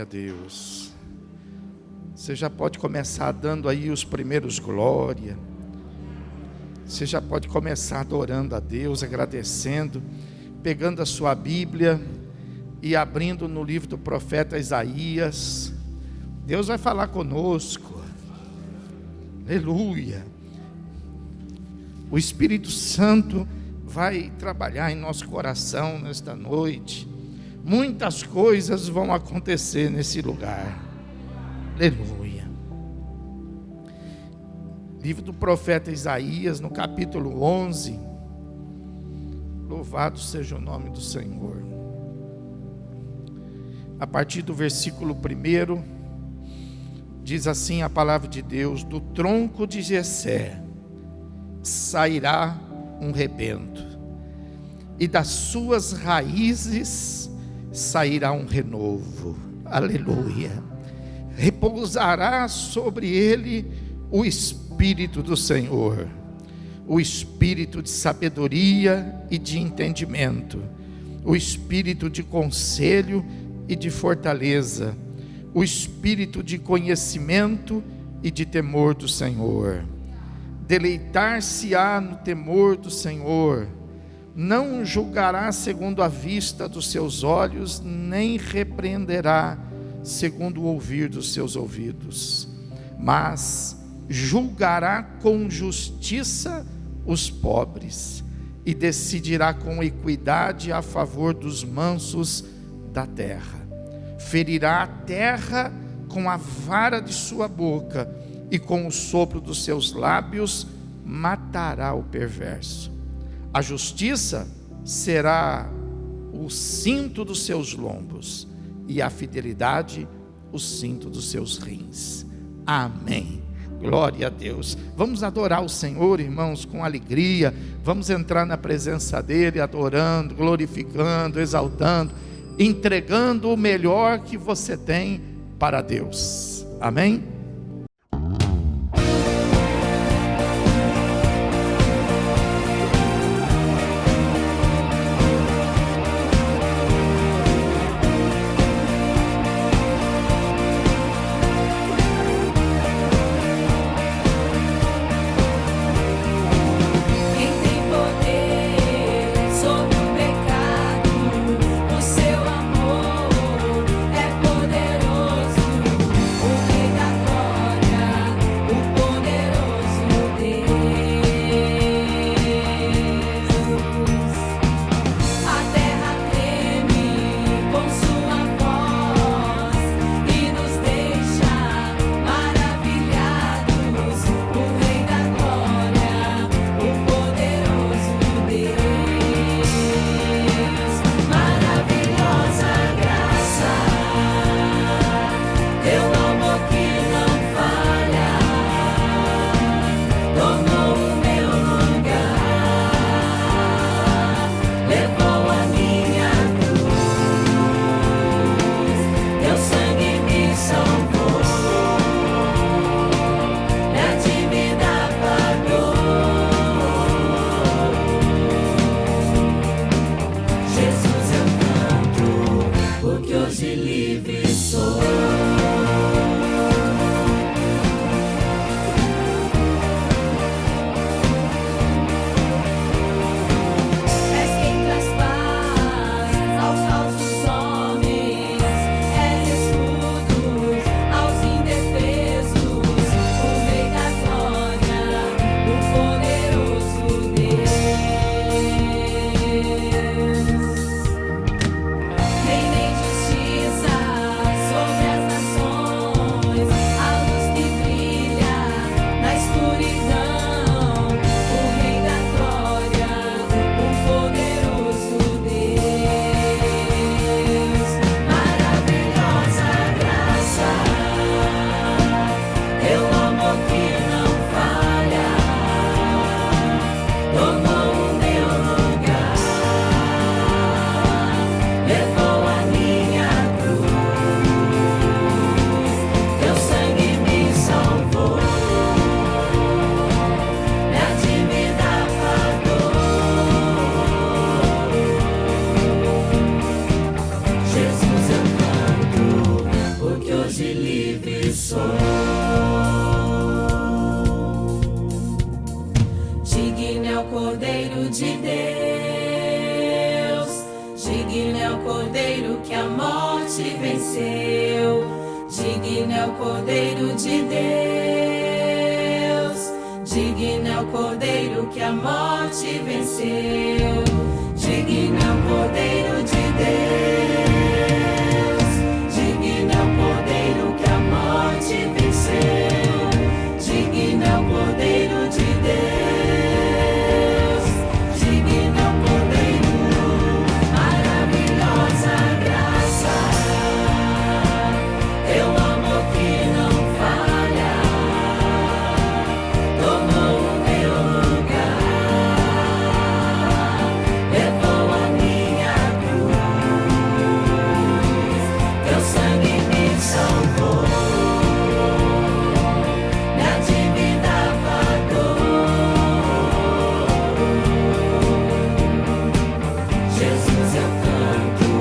a Deus. Você já pode começar dando aí os primeiros glória. Você já pode começar adorando a Deus, agradecendo, pegando a sua Bíblia e abrindo no livro do profeta Isaías. Deus vai falar conosco. Aleluia. O Espírito Santo vai trabalhar em nosso coração nesta noite. Muitas coisas vão acontecer nesse lugar. Aleluia. Livro do profeta Isaías, no capítulo 11. Louvado seja o nome do Senhor. A partir do versículo 1, diz assim a palavra de Deus: do tronco de Jessé sairá um rebento, e das suas raízes sairá um renovo. Aleluia. Repousará sobre ele o Espírito do Senhor, o Espírito de sabedoria e de entendimento, o Espírito de conselho e de fortaleza, o Espírito de conhecimento e de temor do Senhor. Deleitar-se-á no temor do Senhor, não julgará segundo a vista dos seus olhos, nem repreenderá segundo o ouvir dos seus ouvidos, mas julgará com justiça os pobres, e decidirá com equidade a favor dos mansos da terra. Ferirá a terra com a vara de sua boca, e com o sopro dos seus lábios matará o perverso. A justiça será o cinto dos seus lombos, e a fidelidade o cinto dos seus rins. Amém. Glória a Deus. Vamos adorar o Senhor, irmãos, com alegria. Vamos entrar na presença dele, adorando, glorificando, exaltando, entregando o melhor que você tem para Deus. Amém? é o Cordeiro de Deus, digno é o Cordeiro que a morte venceu, digno é o Cordeiro de Deus, digno é o Cordeiro que a morte venceu, digno é o Cordeiro de Deus, digno é o Cordeiro que a morte venceu, digno é o Cordeiro de Deus, digno é o Cordeiro, maravilhosa graça, teu amor que não falha, tomou o meu lugar, levou a minha cruz, teu sangue me salvou, minha dívida pagou. Jesus, eu canto,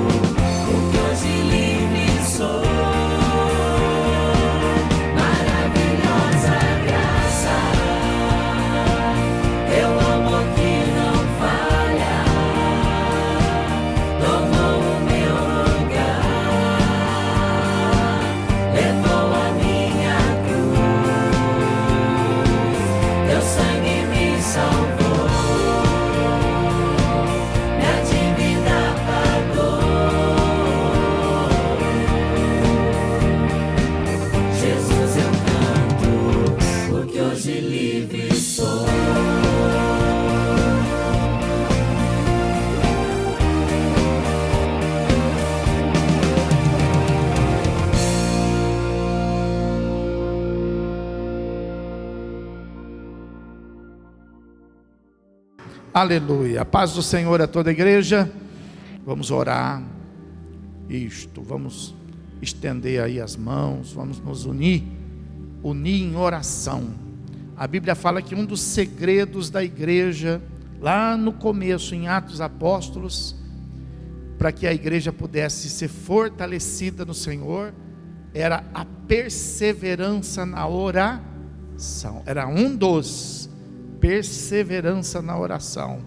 porque hoje livre sou. Maravilhosa graça, teu amor que não falha, tomou o meu lugar, levou a minha cruz, teu sangue me salvou, minha dívida pagou. Jesus, eu canto, porque hoje livre sou. Aleluia. A paz do Senhor a toda a igreja. Vamos orar. Vamos estender aí as mãos, vamos nos unir em oração. A Bíblia fala que um dos segredos da igreja, lá no começo, em Atos Apóstolos, para que a igreja pudesse ser fortalecida no Senhor, era a perseverança na oração. Era um dos perseverança na oração.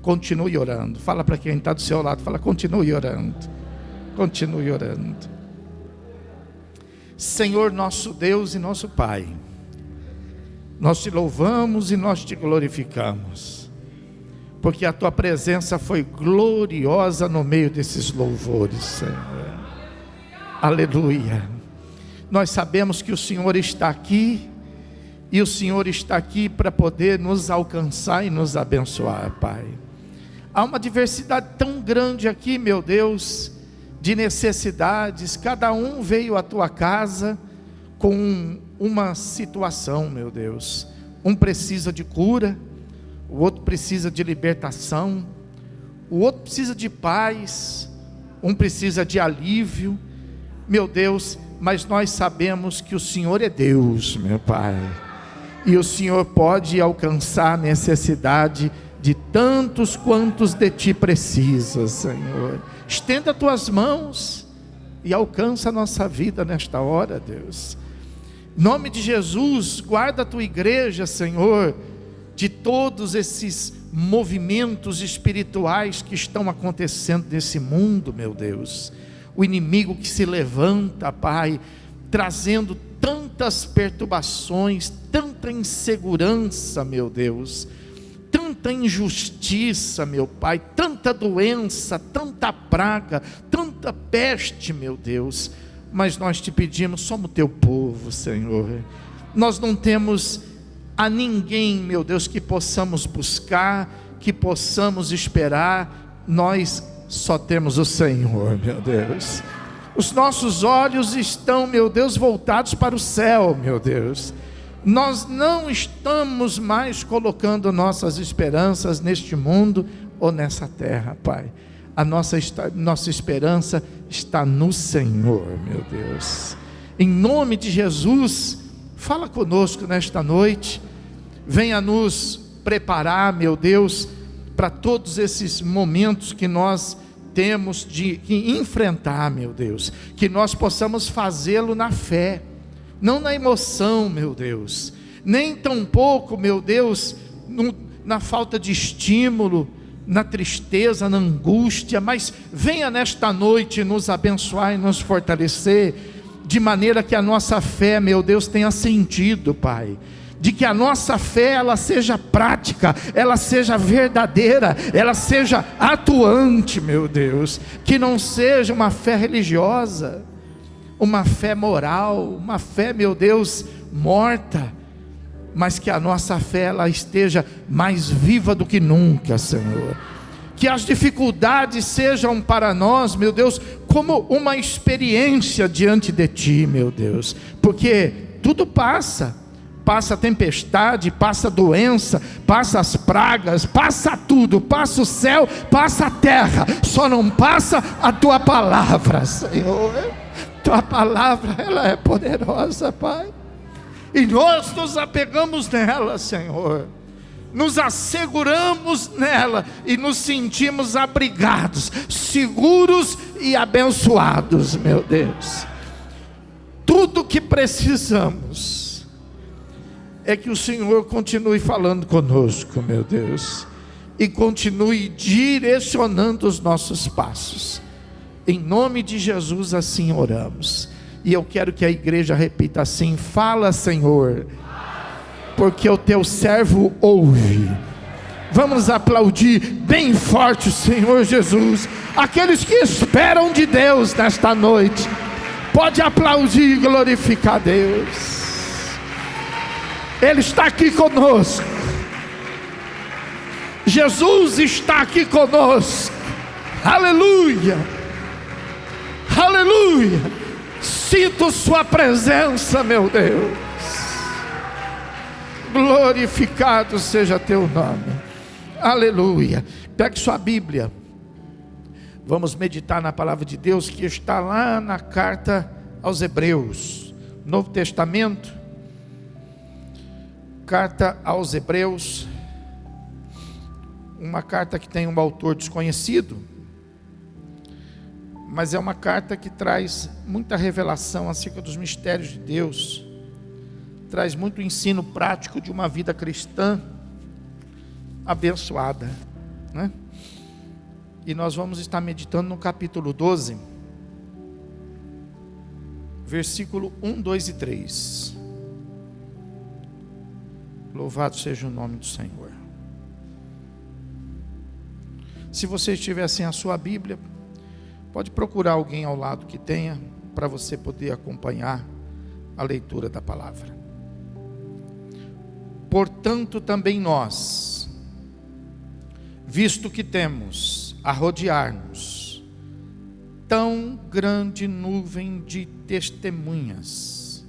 Continue orando. Fala para quem está do seu lado, fala: continue orando. Continue orando. Senhor nosso Deus e nosso Pai, nós te louvamos e nós te glorificamos, porque a tua presença foi gloriosa no meio desses louvores, Senhor. Aleluia. Nós sabemos que o Senhor está aqui, e o Senhor está aqui para poder nos alcançar e nos abençoar, Pai. Há uma diversidade tão grande aqui, meu Deus, de necessidades. Cada um veio à tua casa com uma situação, meu Deus. Um precisa de cura, o outro precisa de libertação, o outro precisa de paz, um precisa de alívio, meu Deus. Mas nós sabemos que o Senhor é Deus, meu Pai, e o Senhor pode alcançar a necessidade de tantos quantos de ti precisam, Senhor. Estenda as tuas mãos e alcança a nossa vida nesta hora, Deus. Em nome de Jesus, guarda a tua igreja, Senhor, de todos esses movimentos espirituais que estão acontecendo nesse mundo, meu Deus. O inimigo que se levanta, Pai, trazendo tantas perturbações, tanta insegurança, meu Deus, tanta injustiça, meu Pai, tanta doença, tanta praga, tanta peste, meu Deus. Mas nós te pedimos, somos teu povo, Senhor. Nós não temos a ninguém, meu Deus, que possamos buscar, que possamos esperar. Nós só temos o Senhor, meu Deus. Os nossos olhos estão, meu Deus, voltados para o céu, meu Deus. Nós não estamos mais colocando nossas esperanças neste mundo ou nessa terra, Pai. A nossa esperança está no Senhor, meu Deus. Em nome de Jesus, fala conosco nesta noite. Venha nos preparar, meu Deus, para todos esses momentos que nós temos de enfrentar, meu Deus. Que nós possamos fazê-lo na fé, não na emoção, meu Deus. Nem tampouco, meu Deus, na falta de estímulo, na tristeza, na angústia, mas venha nesta noite nos abençoar e nos fortalecer, de maneira que a nossa fé, meu Deus, tenha sentido, Pai, de que a nossa fé, ela seja prática, ela seja verdadeira, ela seja atuante, meu Deus, que não seja uma fé religiosa, uma fé moral, uma fé, meu Deus, morta, mas que a nossa fé, ela esteja mais viva do que nunca, Senhor. Que as dificuldades sejam para nós, meu Deus, como uma experiência diante de Ti, meu Deus, porque tudo passa a tempestade, passa a doença, passa as pragas, passa tudo, passa o céu, passa a terra, só não passa a Tua palavra, Senhor. Tua palavra, ela é poderosa, Pai, e nós nos apegamos nela, Senhor, nos asseguramos nela e nos sentimos abrigados, seguros e abençoados, meu Deus. Tudo que precisamos é que o Senhor continue falando conosco, meu Deus, e continue direcionando os nossos passos. Em nome de Jesus assim oramos. E eu quero que a igreja repita assim: fala, Senhor, porque o teu servo ouve. Vamos aplaudir bem forte o Senhor Jesus. Aqueles que esperam de Deus nesta noite, pode aplaudir e glorificar a Deus. Ele está aqui conosco. Jesus está aqui conosco. Aleluia, aleluia. Sinto sua presença, meu Deus. Glorificado seja teu nome. Aleluia. Pegue sua Bíblia. Vamos meditar na palavra de Deus que está lá na carta aos Hebreus, Novo Testamento. Carta aos Hebreus. Uma carta que tem um autor desconhecido, mas é uma carta que traz muita revelação acerca dos mistérios de Deus, traz muito ensino prático de uma vida cristã abençoada, né? E nós vamos estar meditando no capítulo 12, versículo 1, 2 e 3. Louvado seja o nome do Senhor. Se você estiver sem a sua Bíblia, pode procurar alguém ao lado que tenha, para você poder acompanhar a leitura da palavra. Portanto, também nós, visto que temos a rodear-nos tão grande nuvem de testemunhas,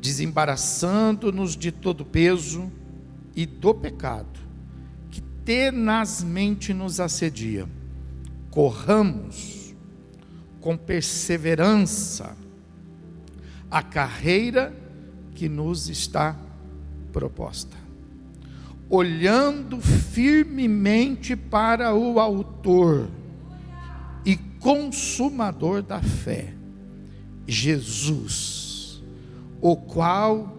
desembaraçando-nos de todo peso e do pecado que tenazmente nos assedia, corramos com perseverança a carreira que nos está proposta, olhando firmemente para o autor e consumador da fé, Jesus, o qual,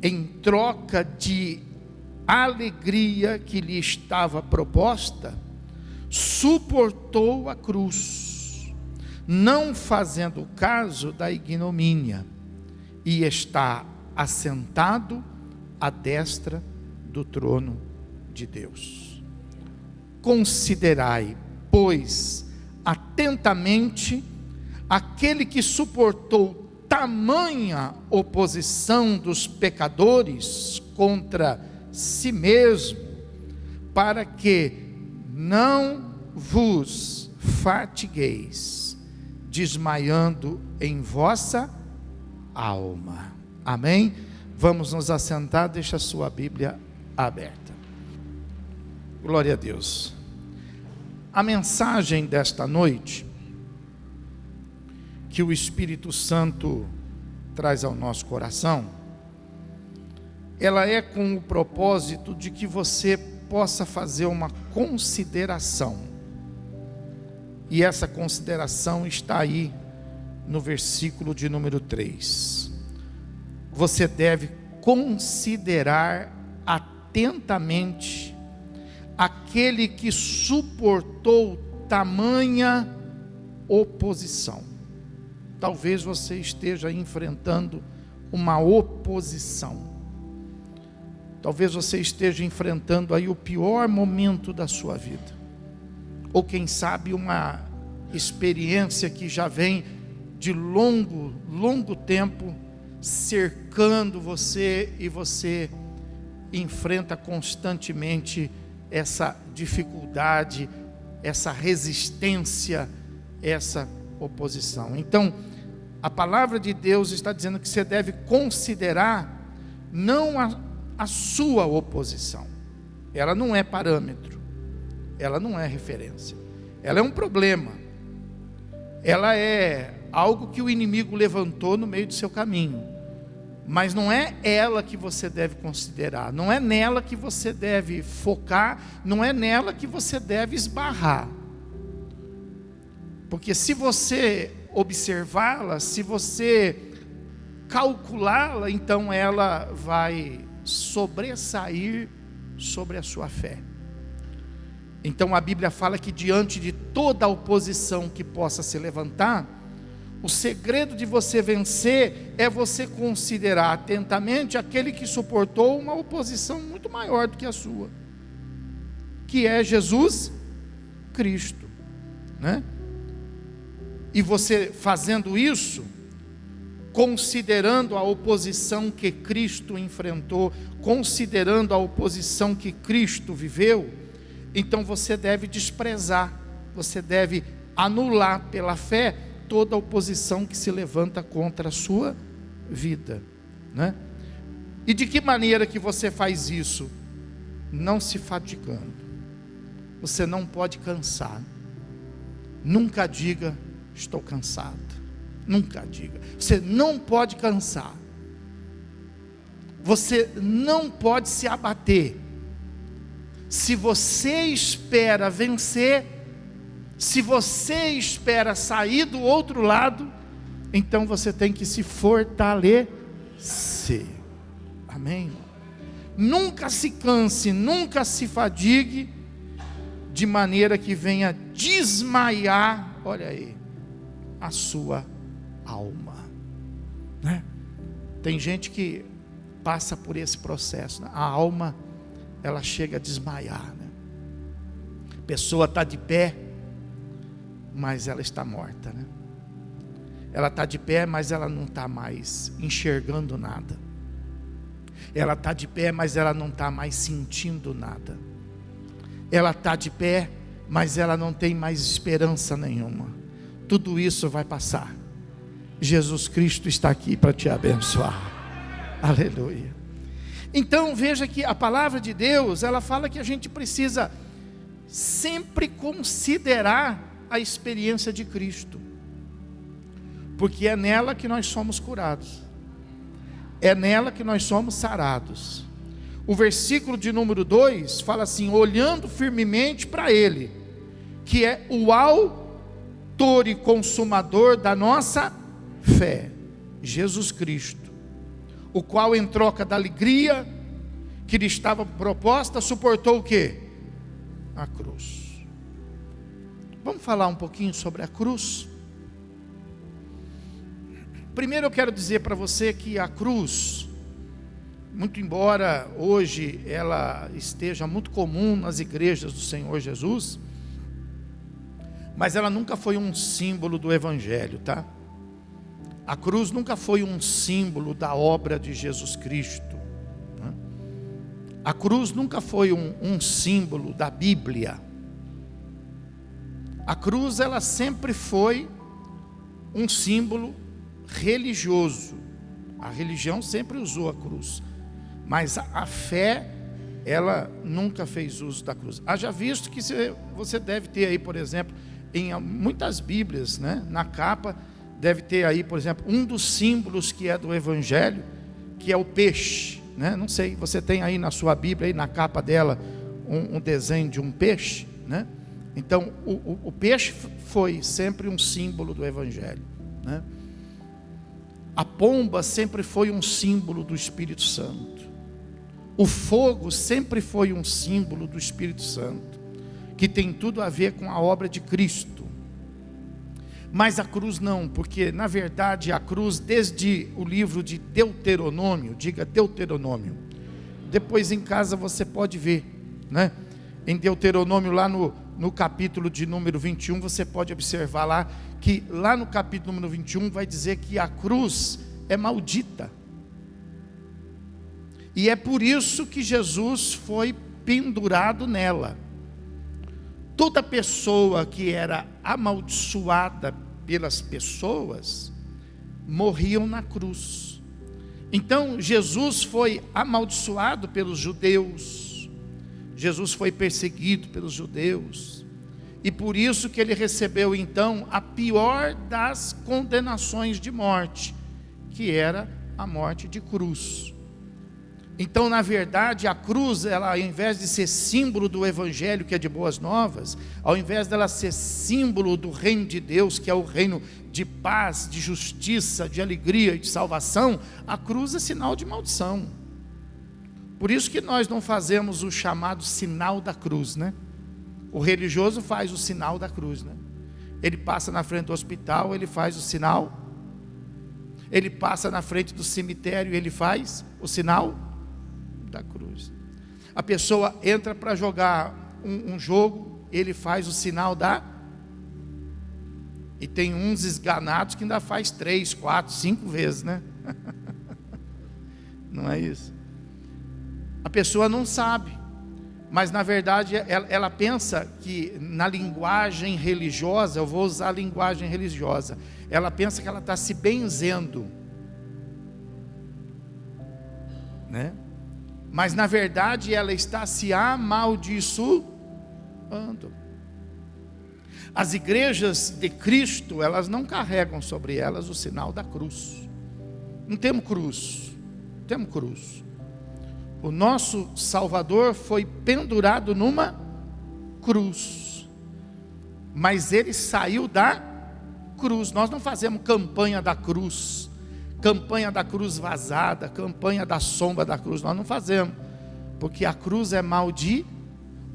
em troca de alegria que lhe estava proposta, suportou a cruz, não fazendo caso da ignomínia, e está assentado à destra do trono de Deus. Considerai, pois, atentamente aquele que suportou tamanha oposição dos pecadores contra si mesmo, para que não vos fatigueis, desmaiando em vossa alma. Amém? Vamos nos assentar, deixa a sua Bíblia aberta. Glória a Deus. A mensagem desta noite, que o Espírito Santo traz ao nosso coração, ela é com o propósito de que você possa fazer uma consideração, e essa consideração está aí no versículo de número 3. Você deve considerar atentamente aquele que suportou tamanha oposição. Talvez você esteja enfrentando uma oposição. Talvez você esteja enfrentando aí o pior momento da sua vida. Ou quem sabe uma experiência que já vem de longo tempo cercando você, e você enfrenta constantemente essa dificuldade, essa resistência, essa oposição. Então, a palavra de Deus está dizendo que você deve considerar não a sua oposição. Ela não é parâmetro, ela não é referência, ela é um problema, ela é algo que o inimigo levantou no meio do seu caminho, mas não é ela que você deve considerar, não é nela que você deve focar, não é nela que você deve esbarrar. Porque se você observá-la, se você calculá-la, então ela vai sobressair sobre a sua fé. Então a Bíblia fala que diante de toda a oposição que possa se levantar, o segredo de você vencer é você considerar atentamente aquele que suportou uma oposição muito maior do que a sua, que é Jesus Cristo, né? E você fazendo isso, considerando a oposição que Cristo enfrentou, considerando a oposição que Cristo viveu, então você deve desprezar, você deve anular pela fé toda a oposição que se levanta contra a sua vida, né? E de que maneira que você faz isso? Não se fatigando. Você não pode cansar. Nunca diga: estou cansado. Nunca diga. Você não pode cansar. Você não pode se abater. Se você espera vencer, se você espera sair do outro lado, então você tem que se fortalecer. Amém? Nunca se canse, nunca se fadigue, de maneira que venha desmaiar, olha aí, a sua alma, né? Tem gente que passa por esse processo, né? A alma, ela chega a desmaiar, né? A pessoa está de pé, mas ela está morta, né? Ela está de pé, mas ela não está mais enxergando nada. Ela está de pé, mas ela não está mais sentindo nada. Ela está de pé, mas ela não tem mais esperança nenhuma. Tudo isso vai passar. Jesus Cristo está aqui para te abençoar. Aleluia. Então veja que a palavra de Deus, ela fala que a gente precisa sempre considerar a experiência de Cristo, porque é nela que nós somos curados, é nela que nós somos sarados. O versículo de número 2 fala assim: olhando firmemente para Ele, que é o autor e consumador da nossa fé, Jesus Cristo, o qual em troca da alegria que lhe estava proposta, suportou o quê? A cruz. Vamos falar um pouquinho sobre a cruz? Primeiro eu quero dizer para você que a cruz, muito embora hoje ela esteja muito comum nas igrejas do Senhor Jesus, mas ela nunca foi um símbolo do Evangelho, tá? A cruz nunca foi um símbolo da obra de Jesus Cristo, né? A cruz nunca foi um símbolo da Bíblia. A cruz, ela sempre foi um símbolo religioso. A religião sempre usou a cruz, mas a fé, ela nunca fez uso da cruz. Haja visto que você deve ter aí, por exemplo, em muitas Bíblias, né, na capa, deve ter aí, por exemplo, um dos símbolos que é do Evangelho, que é o peixe, né? Não sei, você tem aí na sua Bíblia, aí na capa dela, um desenho de um peixe, né? Então, o peixe foi sempre um símbolo do Evangelho, né? A pomba sempre foi um símbolo do Espírito Santo. O fogo sempre foi um símbolo do Espírito Santo, que tem tudo a ver com a obra de Cristo. Mas a cruz não, porque na verdade a cruz, desde o livro de Deuteronômio, diga Deuteronômio, depois em casa você pode ver, né? Em Deuteronômio, lá no capítulo de número 21, você pode observar lá, que lá no capítulo número 21 vai dizer que a cruz é maldita. E é por isso que Jesus foi pendurado nela. Toda pessoa que era amaldiçoada pelas pessoas, morriam na cruz. Então Jesus foi amaldiçoado pelos judeus, Jesus foi perseguido pelos judeus, e por isso que ele recebeu então a pior das condenações de morte, que era a morte de cruz. Então, na verdade, a cruz, ela, ao invés de ser símbolo do Evangelho, que é de boas novas, ao invés dela ser símbolo do reino de Deus, que é o reino de paz, de justiça, de alegria e de salvação, a cruz é sinal de maldição. Por isso que nós não fazemos o chamado sinal da cruz, né? O religioso faz o sinal da cruz, né? Ele passa na frente do hospital, ele faz o sinal. Ele passa na frente do cemitério, ele faz o sinal da cruz. A pessoa entra para jogar um jogo, ele faz o sinal da... E tem uns esganados que ainda faz 3, 4, 5 vezes, né? Não é isso? A pessoa não sabe, mas na verdade ela pensa que na linguagem religiosa, eu vou usar a linguagem religiosa, ela pensa que ela está se benzendo, né? Mas na verdade ela está se amaldiçoando. As igrejas de Cristo, elas não carregam sobre elas o sinal da cruz. Não temos cruz, temos cruz. O nosso Salvador foi pendurado numa cruz, mas ele saiu da cruz. Nós não fazemos campanha da cruz, campanha da cruz vazada, campanha da sombra da cruz, nós não fazemos, porque a cruz é maldita.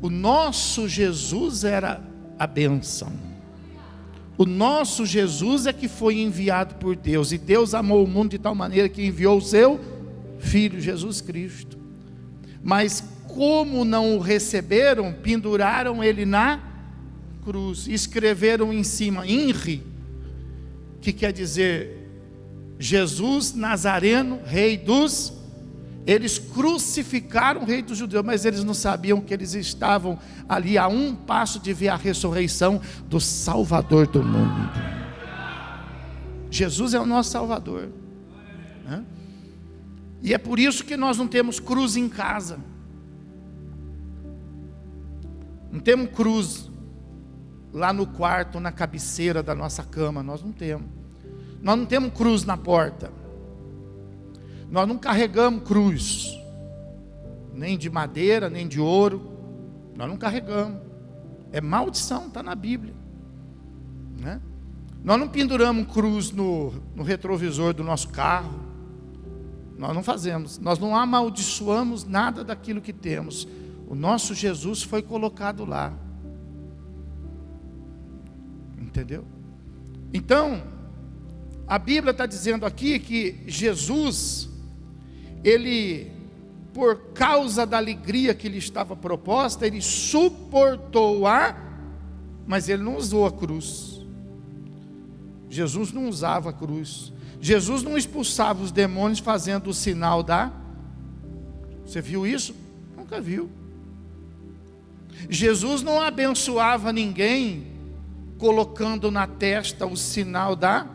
O nosso Jesus era a bênção. O nosso Jesus é que foi enviado por Deus, e Deus amou o mundo de tal maneira que enviou o seu Filho, Jesus Cristo. Mas como não o receberam, penduraram ele na cruz, escreveram em cima, INRI, que quer dizer Jesus Nazareno, rei dos... Eles crucificaram o rei dos judeus, mas eles não sabiam que eles estavam ali a um passo de ver a ressurreição do Salvador do mundo. Jesus é o nosso Salvador, né? E é por isso que nós não temos cruz em casa. Não temos cruz lá no quarto, na cabeceira da nossa cama. Nós não temos. Nós não temos cruz na porta. Nós não carregamos cruz, nem de madeira, nem de ouro. Nós não carregamos. É maldição, está na Bíblia, né? Nós não penduramos cruz no retrovisor do nosso carro. Nós não fazemos. Nós não amaldiçoamos nada daquilo que temos. O nosso Jesus foi colocado lá. Entendeu? Então, a Bíblia está dizendo aqui que Jesus, ele, por causa da alegria que lhe estava proposta, ele suportou-a, mas ele não usou a cruz. Jesus não usava a cruz. Jesus não expulsava os demônios fazendo o sinal da... Você viu isso? Nunca viu. Jesus não abençoava ninguém colocando na testa o sinal da...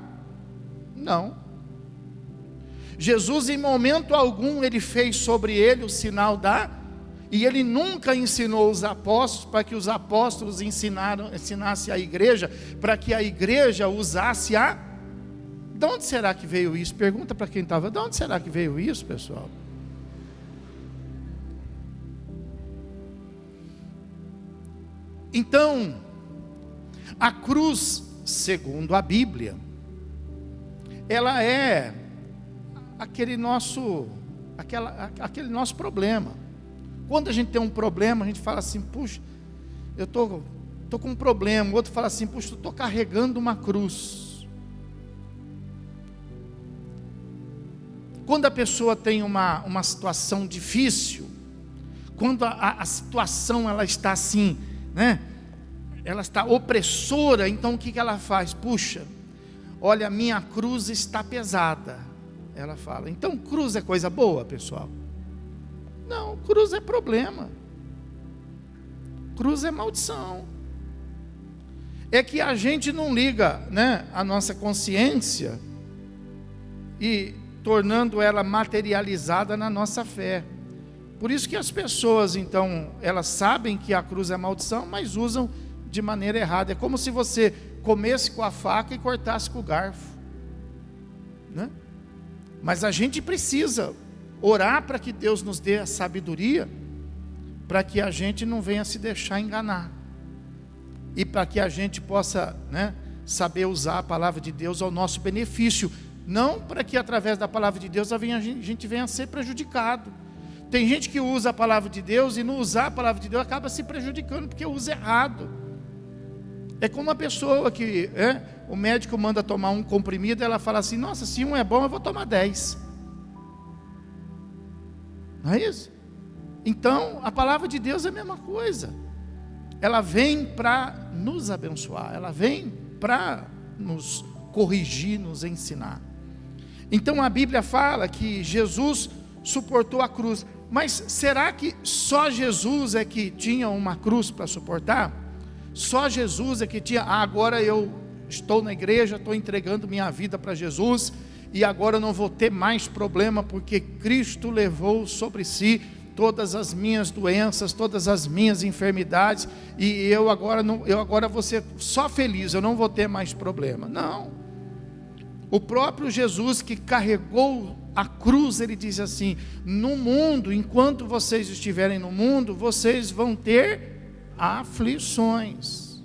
Não. Jesus, em momento algum, ele fez sobre ele o sinal da... E ele nunca ensinou os apóstolos para que os apóstolos ensinassem a igreja, para que a igreja usasse a... De onde será que veio isso? Pergunta para quem estava, de onde será que veio isso, pessoal? Então, a cruz, segundo a Bíblia, ela é aquele nosso aquele nosso problema. Quando a gente tem um problema, a gente fala assim: puxa, eu estou com um problema. O outro fala assim: puxa, eu estou carregando uma cruz. Quando a pessoa tem uma situação difícil, quando a situação ela está assim, né? Ela está opressora, então o que ela faz? Puxa, olha, minha cruz está pesada. Ela fala. Então cruz é coisa boa, pessoal? Não, cruz é problema. Cruz é maldição. É que a gente não liga, né, a nossa consciência e tornando ela materializada na nossa fé. Por isso que as pessoas, então, elas sabem que a cruz é maldição, mas usam de maneira errada. É como se você comesse com a faca e cortasse com o garfo, né? Mas a gente precisa orar para que Deus nos dê a sabedoria, para que a gente não venha se deixar enganar, e para que a gente possa, né, saber usar a palavra de Deus ao nosso benefício, não para que através da palavra de Deus a gente venha a ser prejudicado. Tem gente que usa a palavra de Deus e não usar a palavra de Deus acaba se prejudicando porque usa errado. É como uma pessoa que o médico manda tomar um comprimido, ela fala assim: nossa, se um é bom eu vou tomar 10. Não é isso? Então a palavra de Deus é a mesma coisa. Ela vem para nos abençoar, ela vem para nos corrigir, nos ensinar. Então a Bíblia fala que Jesus suportou a cruz. Mas será que só Jesus é que tinha uma cruz para suportar? Só Jesus é que tinha, agora eu estou na igreja, estou entregando minha vida para Jesus, e agora eu não vou ter mais problema, porque Cristo levou sobre si todas as minhas doenças, todas as minhas enfermidades, e eu agora vou ser só feliz, eu não vou ter mais problema. Não. O próprio Jesus que carregou a cruz, ele diz assim: no mundo, enquanto vocês estiverem no mundo, vocês vão ter aflições,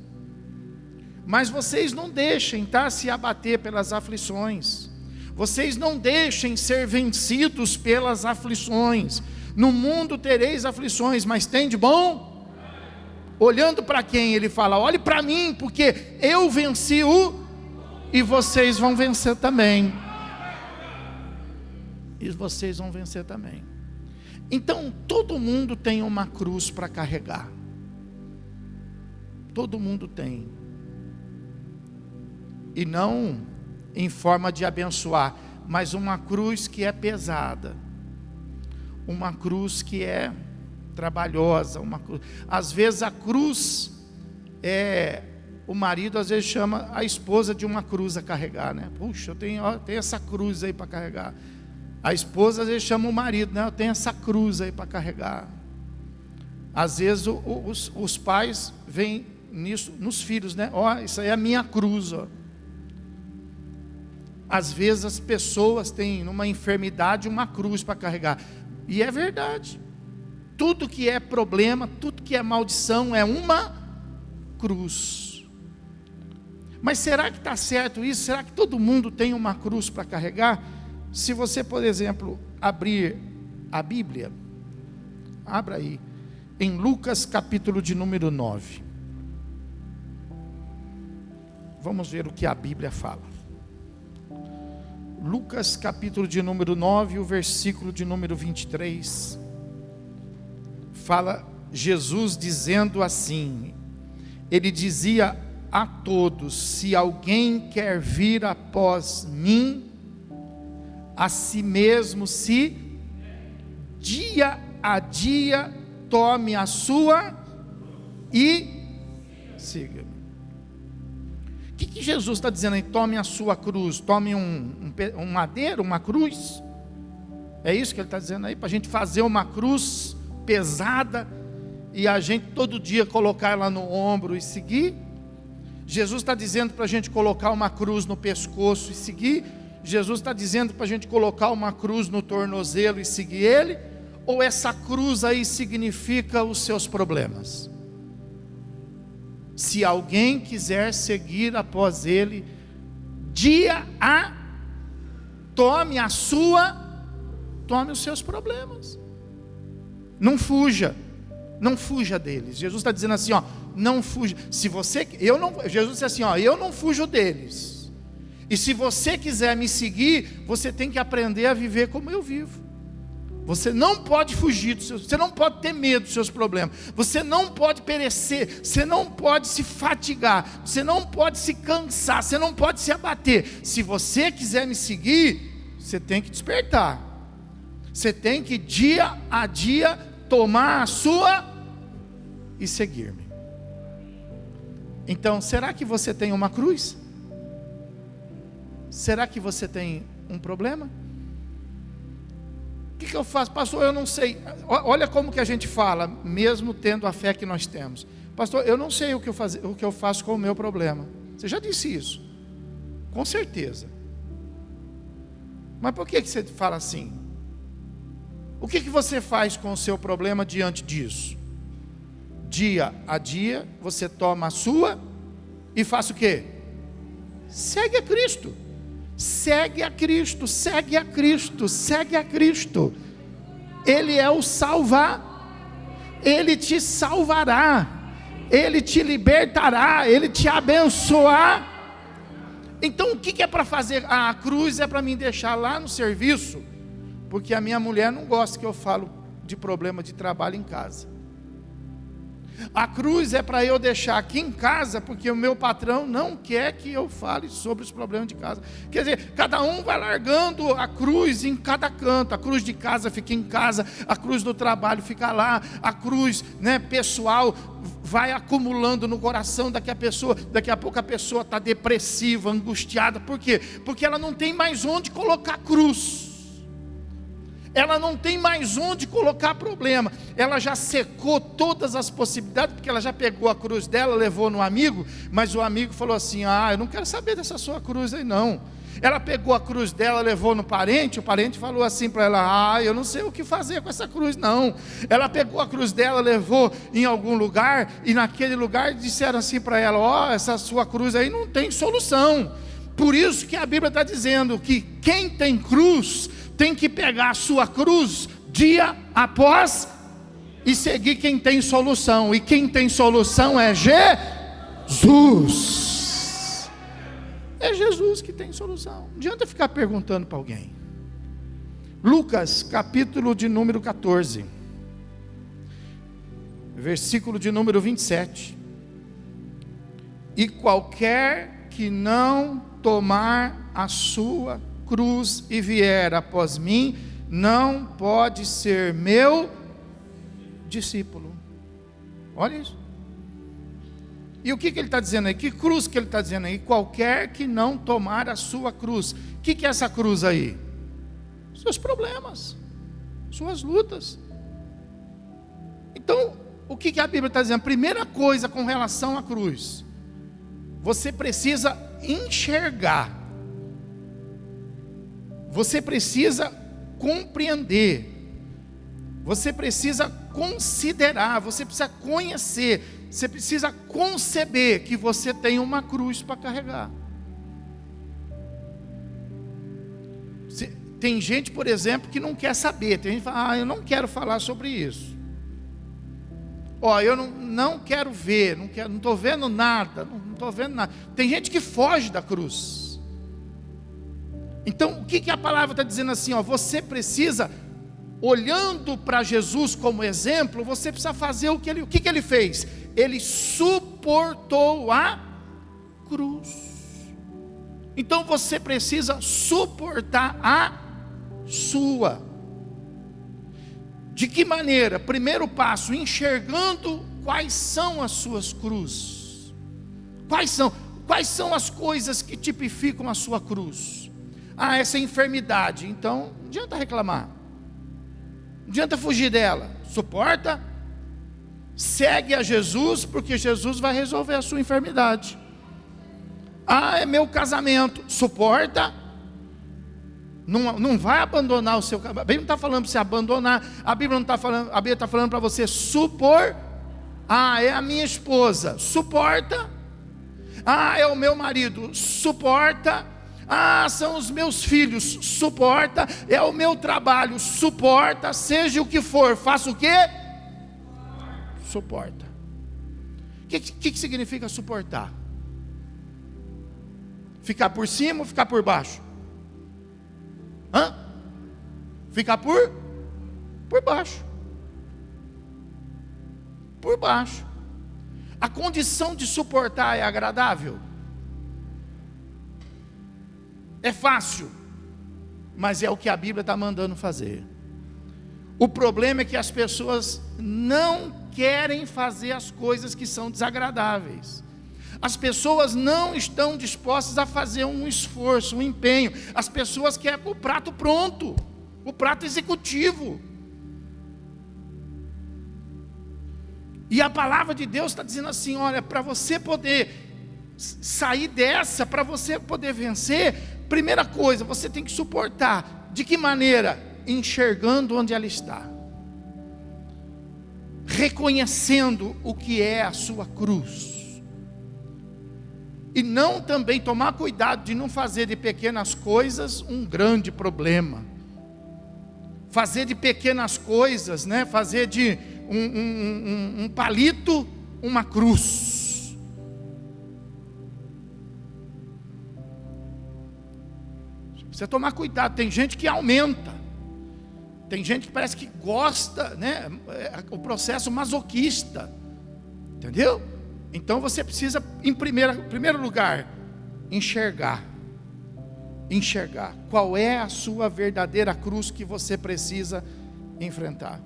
mas vocês não deixem, se abater pelas aflições, vocês não deixem ser vencidos pelas aflições. No mundo tereis aflições, mas tem de bom? Olhando para quem? Ele fala: olhe para mim, porque eu venci e vocês vão vencer também. E vocês vão vencer também. Então todo mundo tem uma cruz para carregar. Todo mundo tem. E não em forma de abençoar, mas uma cruz que é pesada, uma cruz que é trabalhosa, uma cruz. Às vezes a cruz o marido às vezes chama a esposa de uma cruz a carregar, né? Puxa, eu tenho essa cruz aí para carregar. A esposa às vezes chama o marido, né? Eu tenho essa cruz aí para carregar. Às vezes os pais veem nisso nos filhos, né? Isso aí é a minha cruz, ó. Às vezes as pessoas têm numa enfermidade uma cruz para carregar. E é verdade. Tudo que é problema, tudo que é maldição é uma cruz. Mas será que está certo isso? Será que todo mundo tem uma cruz para carregar? Se você, por exemplo, abrir a Bíblia, abra aí, em Lucas capítulo de número 9. Vamos ver o que a Bíblia fala. Lucas capítulo de número 9, o versículo de número 23. Fala Jesus dizendo assim, ele dizia a todos: se alguém quer vir após mim, a si mesmo dia a dia tome a sua e siga. O que Jesus está dizendo aí? Tome a sua cruz, tome um madeiro, uma cruz. É isso que ele está dizendo aí, para a gente fazer uma cruz pesada e a gente todo dia colocar ela no ombro e seguir. Jesus está dizendo para a gente colocar uma cruz no pescoço e seguir. Jesus está dizendo para a gente colocar uma cruz no tornozelo e seguir Ele? Ou essa cruz aí significa os seus problemas? Se alguém quiser seguir após Ele, tome a sua tome os seus problemas. Não fuja. Não fuja deles. Jesus está dizendo assim, ó, não fuja. Se você, Jesus disse assim, ó, eu não fujo deles. E se você quiser me seguir, você tem que aprender a viver como eu vivo. Você não pode fugir dos seus, você não pode ter medo dos seus problemas. Você não pode perecer, você não pode se fatigar, você não pode se cansar, você não pode se abater. Se você quiser me seguir, você tem que despertar. Você tem que dia a dia tomar a sua e seguir-me. Então, será que você tem uma cruz? Será que você tem um problema? O que eu faço? Pastor, eu não sei. Olha como que a gente fala, mesmo tendo a fé que nós temos. Pastor, eu não sei o que eu faço com o meu problema. Você já disse isso? Com certeza. Mas por que você fala assim? O que você faz com o seu problema diante disso? Dia a dia, você toma a sua e faz o quê? Segue a Cristo. Segue a Cristo, segue a Cristo, segue a Cristo. Ele é o salvar. Ele te salvará. Ele te libertará. Ele te abençoará. Então o que é para fazer? A cruz é para me deixar lá no serviço, porque a minha mulher não gosta que eu falo de problema de trabalho em casa. A cruz é para eu deixar aqui em casa, porque o meu patrão não quer que eu fale sobre os problemas de casa. Quer dizer, cada um vai largando a cruz em cada canto. A cruz de casa fica em casa, a cruz do trabalho fica lá, a cruz, pessoal vai acumulando no coração. Daqui a pouco a pessoa está depressiva, angustiada. Por quê? Porque ela não tem mais onde colocar a cruz. Ela não tem mais onde colocar problema. Ela já secou todas as possibilidades, porque ela já pegou a cruz dela, levou no amigo, mas o amigo falou assim, eu não quero saber dessa sua cruz aí não. Ela pegou a cruz dela, levou no parente, o parente falou assim para ela, eu não sei o que fazer com essa cruz não. Ela pegou a cruz dela, levou em algum lugar, e naquele lugar disseram assim para ela, essa sua cruz aí não tem solução. Por isso que a Bíblia está dizendo que quem tem cruz tem que pegar a sua cruz dia após e seguir quem tem solução. E quem tem solução é Jesus. É Jesus que tem solução. Não adianta ficar perguntando para alguém. Lucas, capítulo de número 14, versículo de número 27. E qualquer que não tomar a sua cruz e vier após mim, não pode ser meu discípulo. Olha isso. E o que ele está dizendo aí? Que cruz que ele está dizendo aí? Qualquer que não tomar a sua cruz. O que é essa cruz aí? Seus problemas, suas lutas. Então, o que a Bíblia está dizendo? Primeira coisa com relação à cruz, você precisa enxergar. Você precisa compreender, você precisa considerar, você precisa conhecer, você precisa conceber que você tem uma cruz para carregar. Tem gente, por exemplo, que não quer saber, tem gente que fala, eu não quero falar sobre isso. Eu não quero ver, não estou vendo nada, não estou vendo nada. Tem gente que foge da cruz. Então, o que a palavra está dizendo assim? Você precisa, olhando para Jesus como exemplo, você precisa fazer o que ele fez? Ele suportou a cruz. Então, você precisa suportar a sua. De que maneira? Primeiro passo, enxergando quais são as suas cruzes. Quais são as coisas que tipificam a sua cruz? Essa enfermidade, então não adianta reclamar, não adianta fugir dela, suporta, segue a Jesus, porque Jesus vai resolver a sua enfermidade. É meu casamento, suporta, não vai abandonar o seu casamento. A Bíblia não está falando para você abandonar, a Bíblia não está falando, a Bíblia está falando para você suportar. É a minha esposa, suporta. É o meu marido, suporta. Ah, são os meus filhos, suporta. É o meu trabalho, suporta. Seja o que for, faça o quê? Suporta. O que significa suportar? Ficar por cima ou ficar por baixo? Ficar por baixo. Por baixo. A condição de suportar é agradável? É fácil, mas é o que a Bíblia está mandando fazer. O problema é que as pessoas não querem fazer as coisas que são desagradáveis. As pessoas não estão dispostas a fazer um esforço, um empenho. As pessoas querem o prato pronto, o prato executivo. E a palavra de Deus está dizendo assim: olha, para você poder sair dessa, para você poder vencer, primeira coisa, você tem que suportar. De que maneira? Enxergando onde ela está, reconhecendo o que é a sua cruz, e não também tomar cuidado de não fazer de pequenas coisas um grande problema, fazer de pequenas coisas, fazer de um palito uma cruz. Precisa tomar cuidado. Tem gente que aumenta, tem gente que parece que gosta, o processo masoquista, entendeu? Então você precisa, em primeiro lugar, enxergar qual é a sua verdadeira cruz que você precisa enfrentar.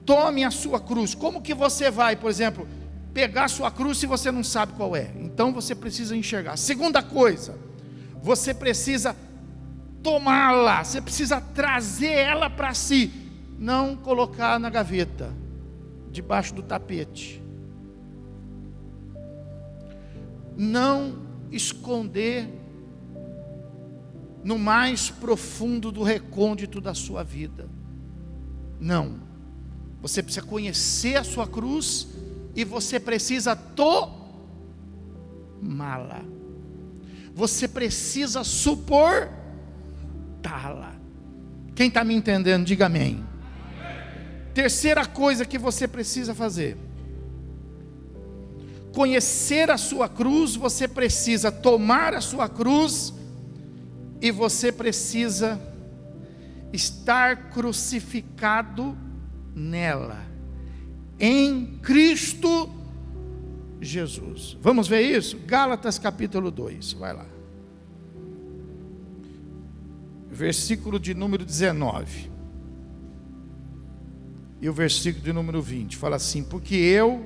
Tome a sua cruz. Como que você vai, por exemplo, pegar a sua cruz se você não sabe qual é? Então você precisa enxergar. Segunda coisa, você precisa tomá-la, você precisa trazer ela para si, não colocar na gaveta, debaixo do tapete, não esconder no mais profundo do recôndito da sua vida. Não, você precisa conhecer a sua cruz e você precisa tomá-la, você precisa suportá-la. Quem está me entendendo, diga amém. Terceira coisa que você precisa fazer: conhecer a sua cruz. Você precisa tomar a sua cruz e você precisa estar crucificado nela, em Cristo Jesus. Vamos ver isso? Gálatas capítulo 2, vai lá, versículo de número 19 e o versículo de número 20, fala assim: porque eu,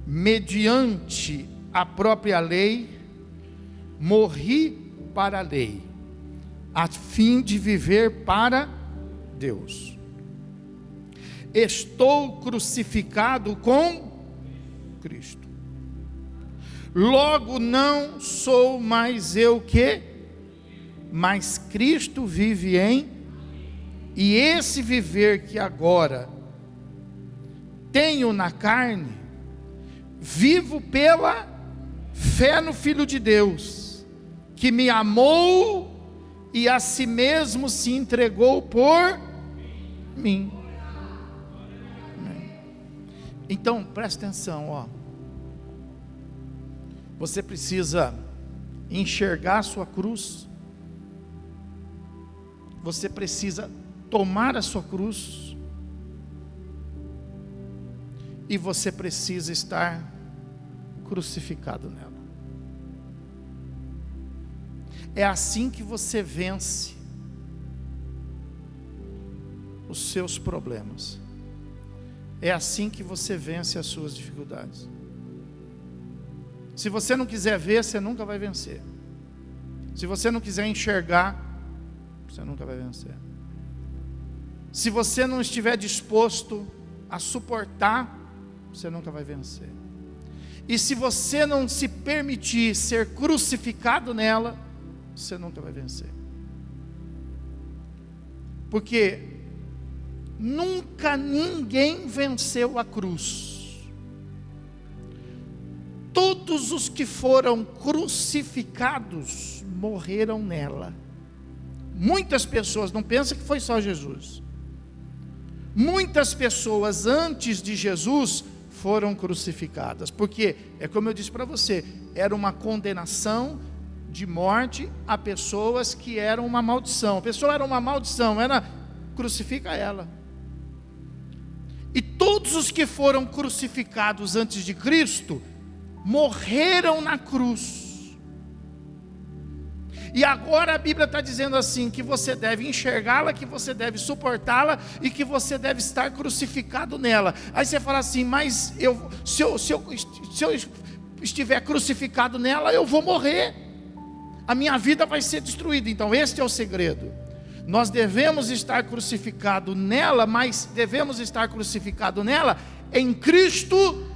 mediante a própria lei, morri para a lei, a fim de viver para Deus. Estou crucificado com Cristo. Logo não sou mais eu que, mas Cristo vive em, e esse viver que agora tenho na carne, vivo pela fé no Filho de Deus, que me amou e a si mesmo se entregou por mim. Então, presta atenção, você precisa enxergar a sua cruz, você precisa tomar a sua cruz, e você precisa estar crucificado nela. É assim que você vence os seus problemas. É assim que você vence as suas dificuldades. Se você não quiser ver, você nunca vai vencer. Se você não quiser enxergar, você nunca vai vencer. Se você não estiver disposto a suportar, você nunca vai vencer. E se você não se permitir ser crucificado nela, você nunca vai vencer. Porque nunca ninguém venceu a cruz. Tudo todos os que foram crucificados morreram nela. Muitas pessoas, não pensa que foi só Jesus. Muitas pessoas antes de Jesus foram crucificadas, porque, é como eu disse para você, era uma condenação de morte a pessoas que eram uma maldição. A pessoa era uma maldição, crucifica ela. E todos os que foram crucificados antes de Cristo morreram na cruz. E agora a Bíblia está dizendo assim, que você deve enxergá-la, que você deve suportá-la e que você deve estar crucificado nela. Aí você fala assim, mas se eu estiver crucificado nela, eu vou morrer, a minha vida vai ser destruída. Então este é o segredo. Nós devemos estar crucificado nela, mas devemos estar crucificado nela em Cristo.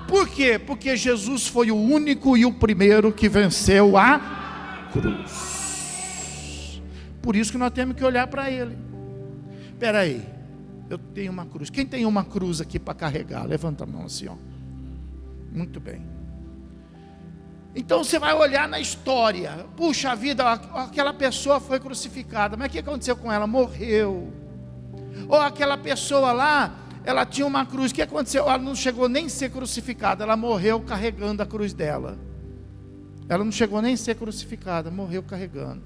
Por quê? Porque Jesus foi o único e o primeiro que venceu a cruz. Por isso que nós temos que olhar para Ele. Espera aí, eu tenho uma cruz. Quem tem uma cruz aqui para carregar? Levanta a mão assim, ó. Muito bem. Então você vai olhar na história. Puxa vida, aquela pessoa foi crucificada, mas o que aconteceu com ela? Morreu. Ou aquela pessoa lá, ela tinha uma cruz, o que aconteceu? Ela não chegou nem a ser crucificada, ela morreu carregando a cruz dela. Ela não chegou nem a ser crucificada, morreu carregando.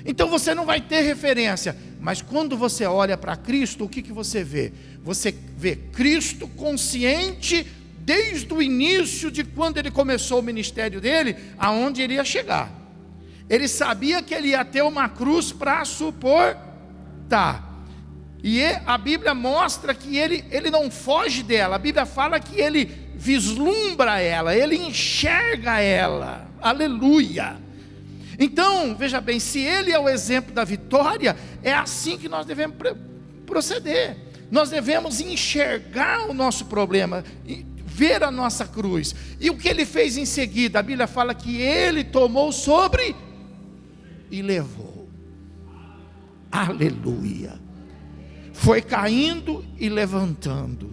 Então você não vai ter referência, mas quando você olha para Cristo, o que você vê? Você vê Cristo consciente desde o início de quando ele começou o ministério dele, aonde ele ia chegar. Ele sabia que ele ia ter uma cruz para suportar. E a Bíblia mostra que ele não foge dela. A Bíblia fala que ele vislumbra ela, ele enxerga ela. Aleluia. Então, veja bem, se ele é o exemplo da vitória, é assim que nós devemos proceder. Nós devemos enxergar o nosso problema, ver a nossa cruz. E o que ele fez em seguida? A Bíblia fala que ele tomou sobre e levou. Aleluia. Foi caindo e levantando.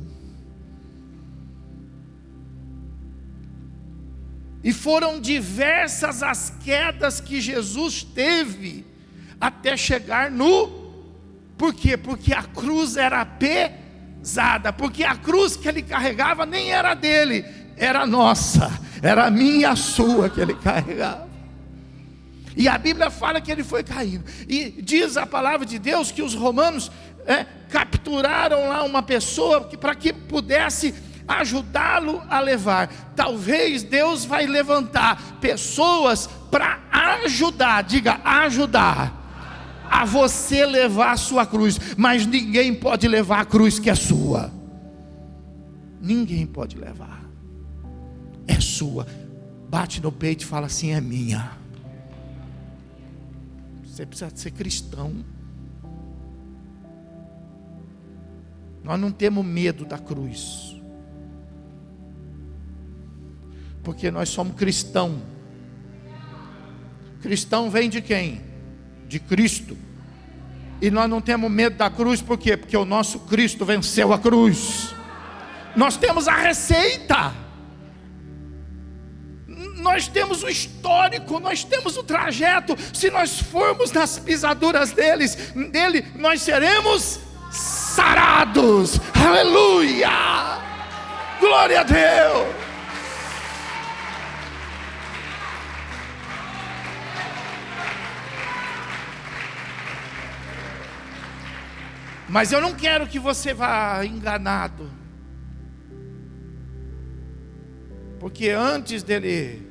E foram diversas as quedas que Jesus teve até chegar no... Por quê? Porque a cruz era pesada, porque a cruz que ele carregava nem era dele, era nossa, era a minha e a sua que ele carregava. E a Bíblia fala que ele foi caindo, e diz a palavra de Deus que os romanos capturaram lá uma pessoa para que pudesse ajudá-lo a levar. Talvez Deus vai levantar pessoas para ajudar, diga ajudar, a você levar a sua cruz. Mas ninguém pode levar a cruz que é sua. Ninguém pode levar. É sua. Bate no peito e fala assim: é minha. Você precisa ser cristão. Nós não temos medo da cruz, porque nós somos cristão. Cristão vem de quem? De Cristo. E nós não temos medo da cruz, por quê? Porque o nosso Cristo venceu a cruz. Nós temos a receita, nós temos o histórico, nós temos o trajeto. Se nós formos nas pisaduras dele, nós seremos sarados. Aleluia, glória a Deus. Mas eu não quero que você vá enganado, porque antes dele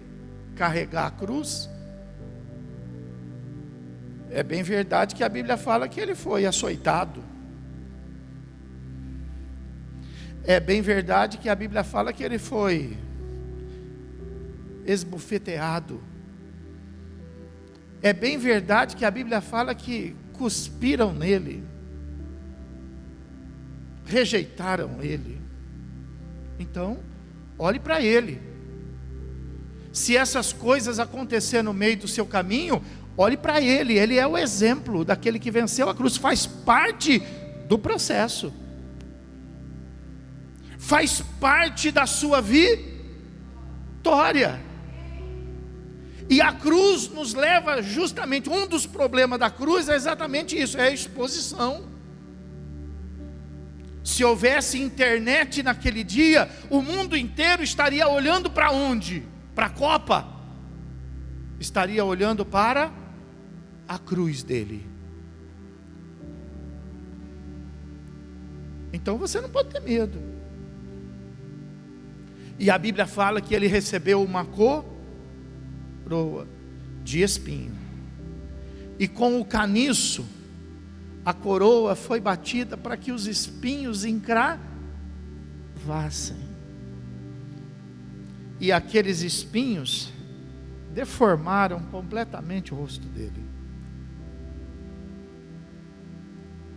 carregar a cruz, é bem verdade que a Bíblia fala que ele foi açoitado. É bem verdade que a Bíblia fala que ele foi esbofeteado. É bem verdade que a Bíblia fala que cuspiram nele, rejeitaram ele. Então, olhe para ele. Se essas coisas acontecerem no meio do seu caminho, olhe para ele. Ele é o exemplo daquele que venceu a cruz. Faz parte do processo, faz parte da sua vida. vitória. E a cruz nos leva justamente, um dos problemas da cruz é exatamente isso, é a exposição. Se houvesse internet naquele dia, o mundo inteiro estaria olhando para onde? Para a Copa. Estaria olhando para a cruz dele. Então você não pode ter medo. E a Bíblia fala que ele recebeu uma coroa de espinho, e com o caniço a coroa foi batida para que os espinhos encravassem, e aqueles espinhos deformaram completamente o rosto dele.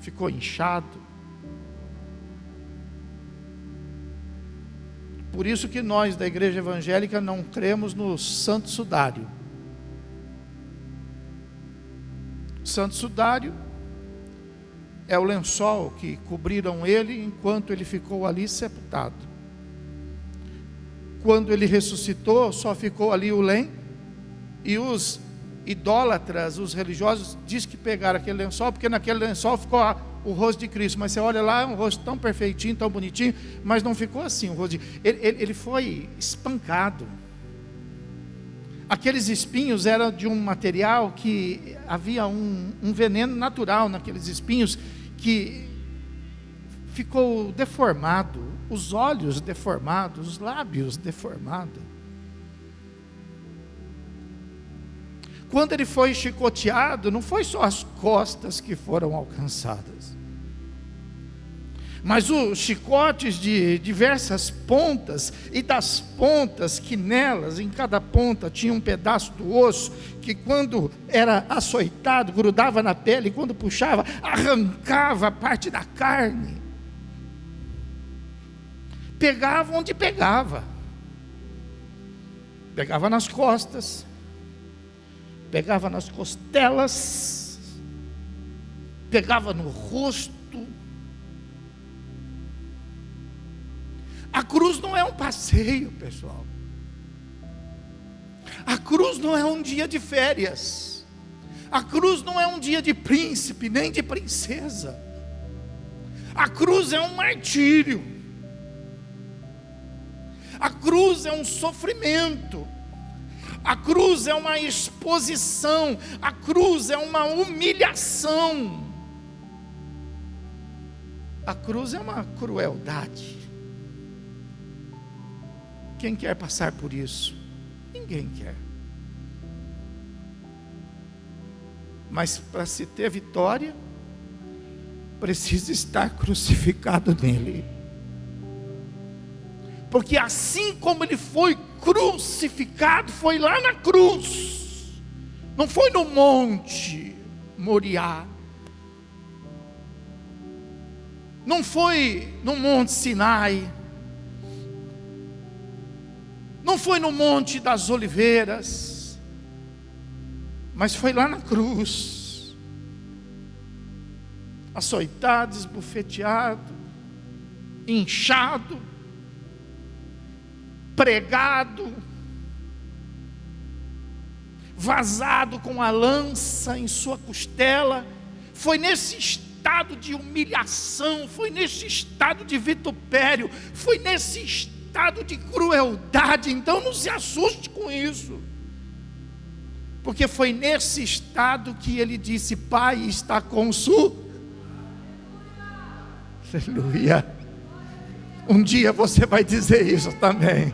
Ficou inchado. Por isso que nós da igreja evangélica não cremos no santo sudário. O santo sudário é o lençol que cobriram ele enquanto ele ficou ali sepultado. Quando ele ressuscitou, só ficou ali o lenço, e os idólatras, os religiosos, diz que pegaram aquele lençol, porque naquele lençol ficou o rosto de Cristo, mas você olha lá, é um rosto tão perfeitinho, tão bonitinho, mas não ficou assim o rosto ele foi espancado. Aqueles espinhos eram de um material que havia um veneno natural naqueles espinhos, que ficou deformado, os olhos deformados, os lábios deformados. Quando ele foi chicoteado, não foi só as costas que foram alcançadas, mas os chicotes de diversas pontas, e das pontas que nelas, em cada ponta tinha um pedaço do osso, que quando era açoitado, grudava na pele, e quando puxava, arrancava parte da carne. Pegava onde pegava. Pegava nas costas, pegava nas costelas, pegava no rosto. A cruz não é um passeio, pessoal. A cruz não é um dia de férias. A cruz não é um dia de príncipe, nem de princesa. A cruz é um martírio. A cruz é um sofrimento. A cruz é uma exposição. A cruz é uma humilhação. A cruz é uma crueldade. Quem quer passar por isso? Ninguém quer. Mas para se ter vitória, precisa estar crucificado nele. Porque assim como ele foi crucificado, foi lá na cruz, não foi no monte Moriá, não foi no monte Sinai, não foi no monte das oliveiras, mas foi lá na cruz, açoitado, esbofeteado, inchado, pregado, vazado com a lança em sua costela. Foi nesse estado de humilhação, foi nesse estado de vitupério, foi nesse estado de crueldade. Então não se assuste com isso, porque foi nesse estado que ele disse: Pai, está consumado. Aleluia. Um dia você vai dizer isso também.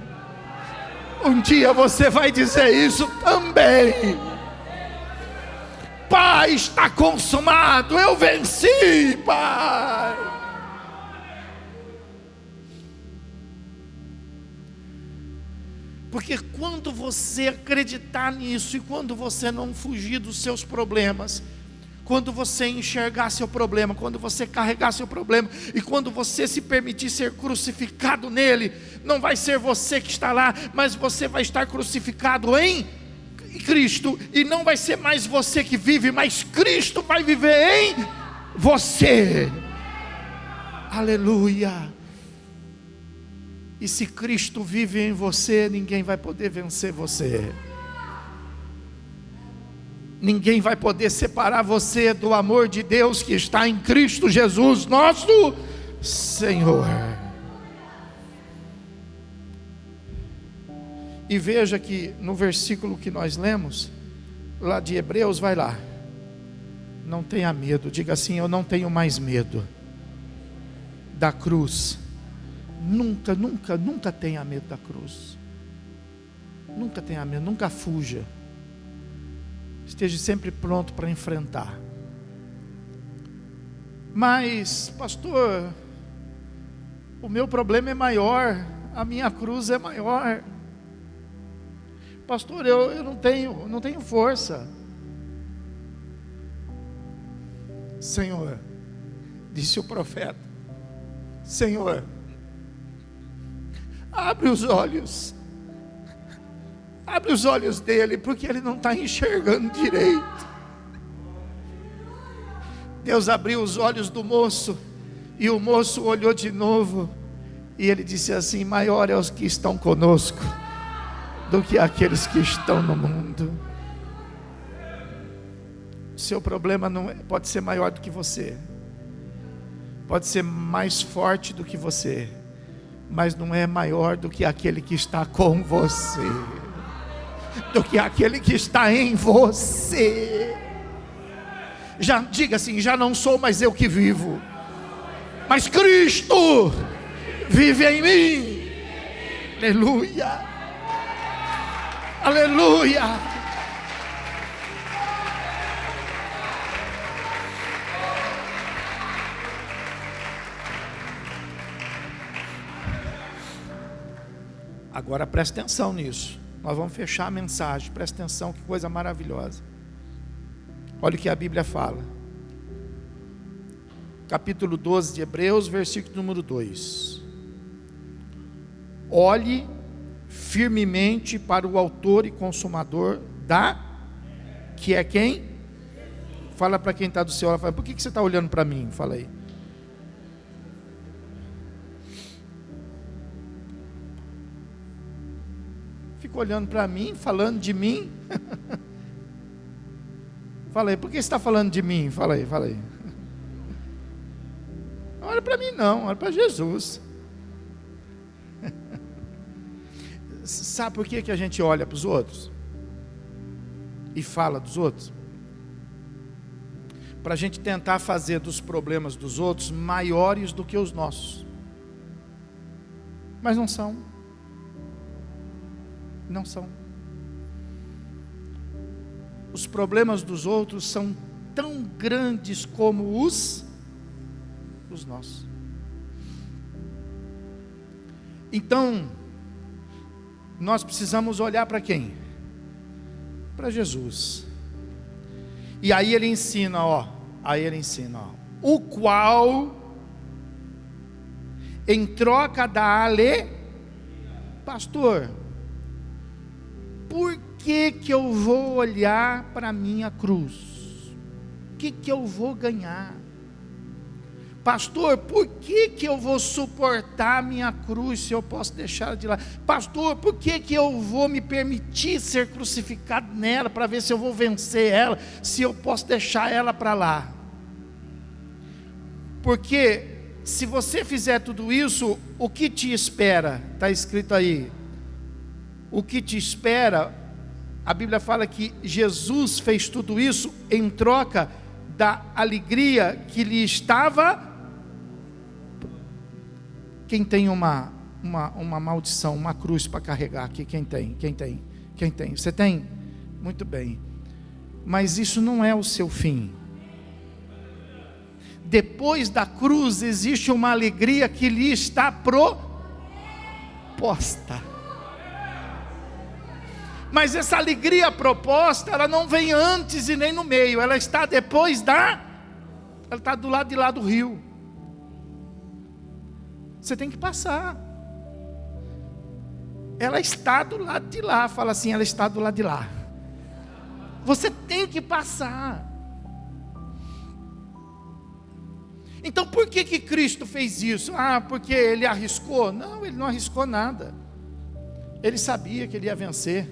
Um dia você vai dizer isso também. Pai, está consumado. Eu venci, Pai. Porque quando você acreditar nisso, e quando você não fugir dos seus problemas, quando você enxergar seu problema, quando você carregar seu problema, e quando você se permitir ser crucificado nele, não vai ser você que está lá, mas você vai estar crucificado em Cristo, e não vai ser mais você que vive, mas Cristo vai viver em você. Aleluia. E se Cristo vive em você, ninguém vai poder vencer você. Ninguém vai poder separar você do amor de Deus que está em Cristo Jesus, nosso Senhor. E veja que no versículo que nós lemos, lá de Hebreus, vai lá. Não tenha medo, diga assim: eu não tenho mais medo da cruz. Nunca, nunca, nunca tenha medo da cruz. Nunca tenha medo, nunca fuja. Esteja sempre pronto para enfrentar. Mas, pastor, o meu problema é maior, a minha cruz é maior. Pastor, eu não tenho força. Senhor, disse o profeta, Senhor, abre os olhos dele, porque ele não está enxergando direito. Deus abriu os olhos do moço, e o moço olhou de novo, e ele disse assim: maior é os que estão conosco do que aqueles que estão no mundo. O seu problema pode ser maior do que você, pode ser mais forte do que você, mas não é maior do que aquele que está com você, do que aquele que está em você. Já diga assim: já não sou mais eu que vivo, mas Cristo vive em mim. Aleluia, aleluia. Agora presta atenção nisso. Nós vamos fechar a mensagem. Presta atenção, que coisa maravilhosa. Olha o que a Bíblia fala. Capítulo 12 de Hebreus, versículo número 2. Olhe firmemente para o autor e consumador que é quem? Fala para quem está do seu lado. Fala: por que você está olhando para mim? Fala aí. Fica olhando para mim, falando de mim. Fala aí, por que você está falando de mim? Fala aí, fala aí. Não olha para mim não, olha para Jesus. Sabe por que a gente olha para os outros? E fala dos outros? Para a gente tentar fazer dos problemas dos outros maiores do que os nossos. Mas não são. Não são. Os problemas dos outros são tão grandes como os nossos. Então, nós precisamos olhar para quem? Para Jesus. E aí ele ensina, o qual, em troca da pastor, por que eu vou olhar para a minha cruz? O que eu vou ganhar? Pastor, por que eu vou suportar a minha cruz se eu posso deixar de lá? Pastor, por que eu vou me permitir ser crucificado nela para ver se eu vou vencer ela, se eu posso deixar ela para lá? Porque se você fizer tudo isso, o que te espera? Está escrito aí. O que te espera, a Bíblia fala que Jesus fez tudo isso em troca da alegria que lhe estava. Quem tem uma maldição, uma cruz para carregar aqui? Quem tem? Você tem? Muito bem. Mas isso não é o seu fim. Depois da cruz existe uma alegria que lhe está proposta. Mas essa alegria proposta, ela não vem antes e nem no meio, ela está depois ela está do lado de lá do rio. Você tem que passar. Ela está do lado de lá, fala assim, ela está do lado de lá. Você tem que passar. Então por que Cristo fez isso? Porque ele arriscou? Não, ele não arriscou nada. Ele sabia que ele ia vencer.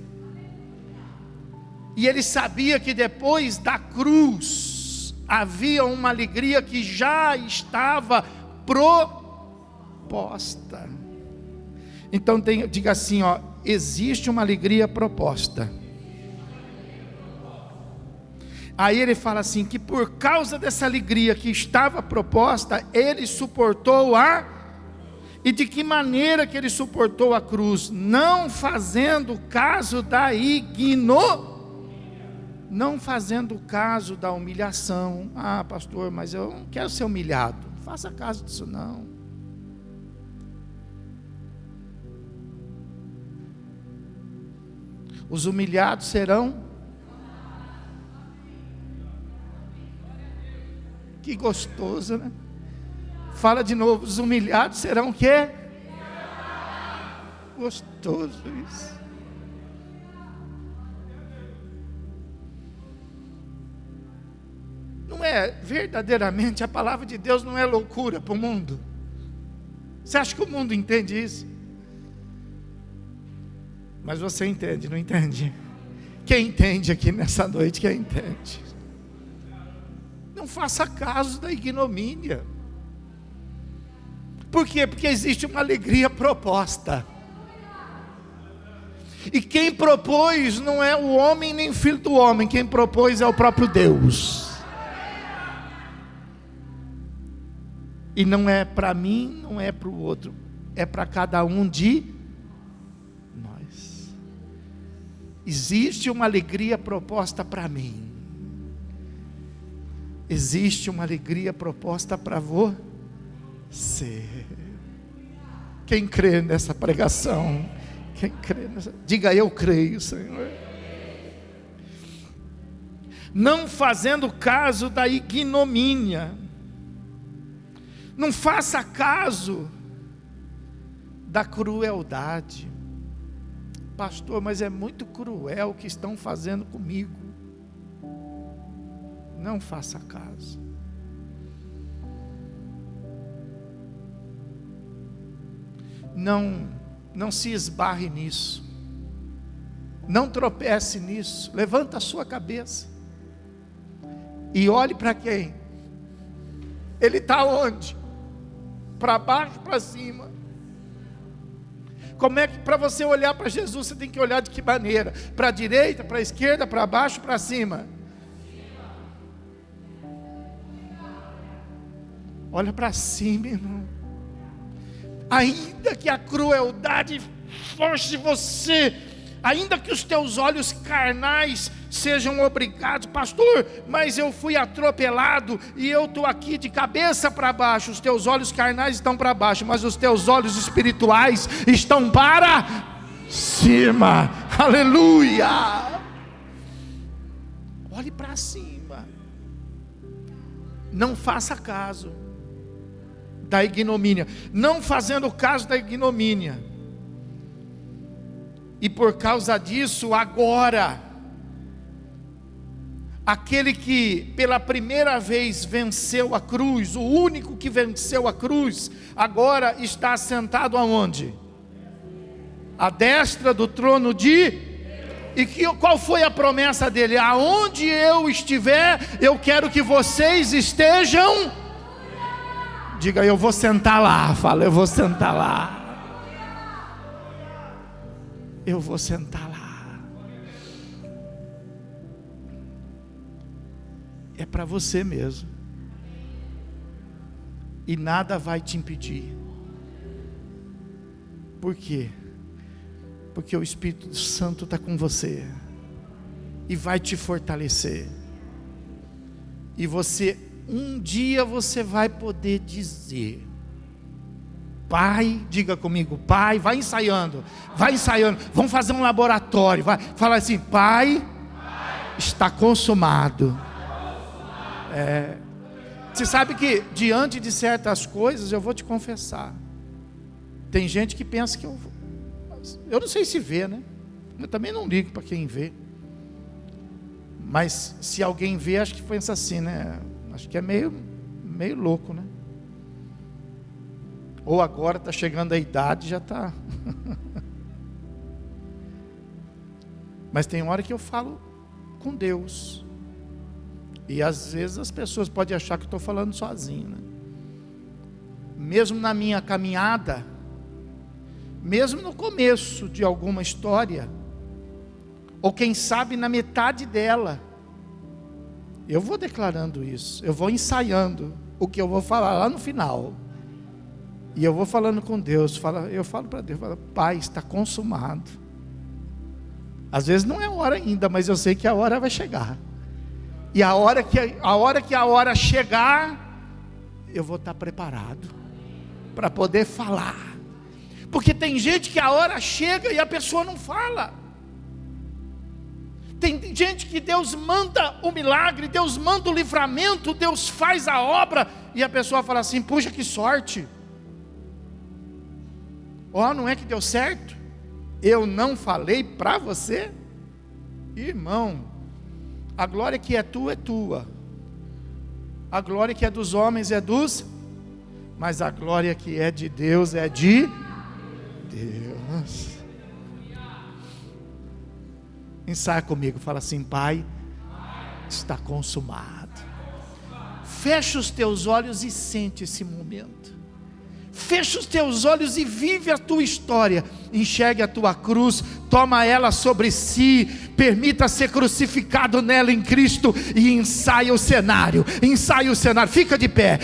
E ele sabia que depois da cruz havia uma alegria que já estava proposta. Então diga assim, existe uma alegria proposta. Aí ele fala assim, que por causa dessa alegria que estava proposta, ele suportou e de que maneira que ele suportou a cruz? Não fazendo caso não fazendo caso da humilhação. Pastor, mas eu não quero ser humilhado. Não faça caso disso não. Os humilhados serão. Que gostoso, né? Fala de novo, os humilhados serão o quê? Gostoso isso. Não é verdadeiramente, a palavra de Deus não é loucura para o mundo. Você acha que o mundo entende isso? Mas você entende, não entende? Quem entende aqui nessa noite, quem entende? Não faça caso da ignomínia. Por quê? Porque existe uma alegria proposta. E quem propôs não é o homem nem filho do homem. Quem propôs é o próprio Deus. E não é para mim, não é para o outro. É para cada um de nós. Existe uma alegria proposta para mim. Existe uma alegria proposta para você. Quem crê nessa pregação? Quem crê nessa? Diga, eu creio, Senhor. Não fazendo caso da ignomínia. Não faça caso da crueldade. Pastor, mas é muito cruel o que estão fazendo comigo. Não faça caso. Não se esbarre nisso. Não tropece nisso. Levanta a sua cabeça e olhe para quem? Ele está onde? Para baixo, para cima. Como é que para você olhar para Jesus, você tem que olhar de que maneira? Para a direita, para a esquerda, para baixo, para cima? Olha para cima, irmão. Ainda que a crueldade force você, ainda que os teus olhos carnais sejam obrigados, pastor, mas eu fui atropelado e eu estou aqui de cabeça para baixo. Os teus olhos carnais estão para baixo, mas os teus olhos espirituais estão para cima. Aleluia! Olhe para cima. Não faça caso da ignomínia. Não fazendo caso da ignomínia. E por causa disso, agora, aquele que pela primeira vez venceu a cruz, o único que venceu a cruz, agora está sentado aonde? À destra do trono qual foi a promessa dele? Aonde eu estiver, eu quero que vocês estejam. Diga, eu vou sentar lá. Fala, eu vou sentar lá. Eu vou sentar lá. É para você mesmo. E nada vai te impedir. Por quê? Porque o Espírito Santo está com você. E vai te fortalecer. E um dia você vai poder dizer: Pai, diga comigo, Pai, vai ensaiando, vamos fazer um laboratório, fala assim, Pai, está consumado. Você sabe que diante de certas coisas, eu vou te confessar, tem gente que pensa que eu não sei se vê, né? Eu também não ligo para quem vê, mas se alguém vê, acho que pensa assim, né? Acho que é meio louco, né? Ou agora está chegando a idade, já está. Mas tem hora que eu falo com Deus. E às vezes as pessoas podem achar que eu estou falando sozinho, né? Mesmo na minha caminhada, mesmo no começo de alguma história, ou quem sabe na metade dela, eu vou declarando isso, eu vou ensaiando o que eu vou falar lá no final. E eu vou falando com Deus, eu falo para Deus, Pai, está consumado. Às vezes não é a hora ainda, mas eu sei que a hora vai chegar. E a hora que a hora chegar, eu vou estar preparado para poder falar. Porque tem gente que a hora chega e a pessoa não fala. Tem gente que Deus manda o milagre, Deus manda o livramento, Deus faz a obra, e a pessoa fala assim: puxa, que sorte. Não é que deu certo? Eu não falei para você? Irmão, a glória que é tua. A glória que é dos homens é dos, mas a glória que é de Deus é de Deus. Ensaia comigo, fala assim: Pai, está consumado. Fecha os teus olhos e sente esse momento. Fecha os teus olhos e vive a tua história. Enxergue a tua cruz, toma ela sobre si, permita ser crucificado nela em Cristo e ensaia o cenário. Fica de pé,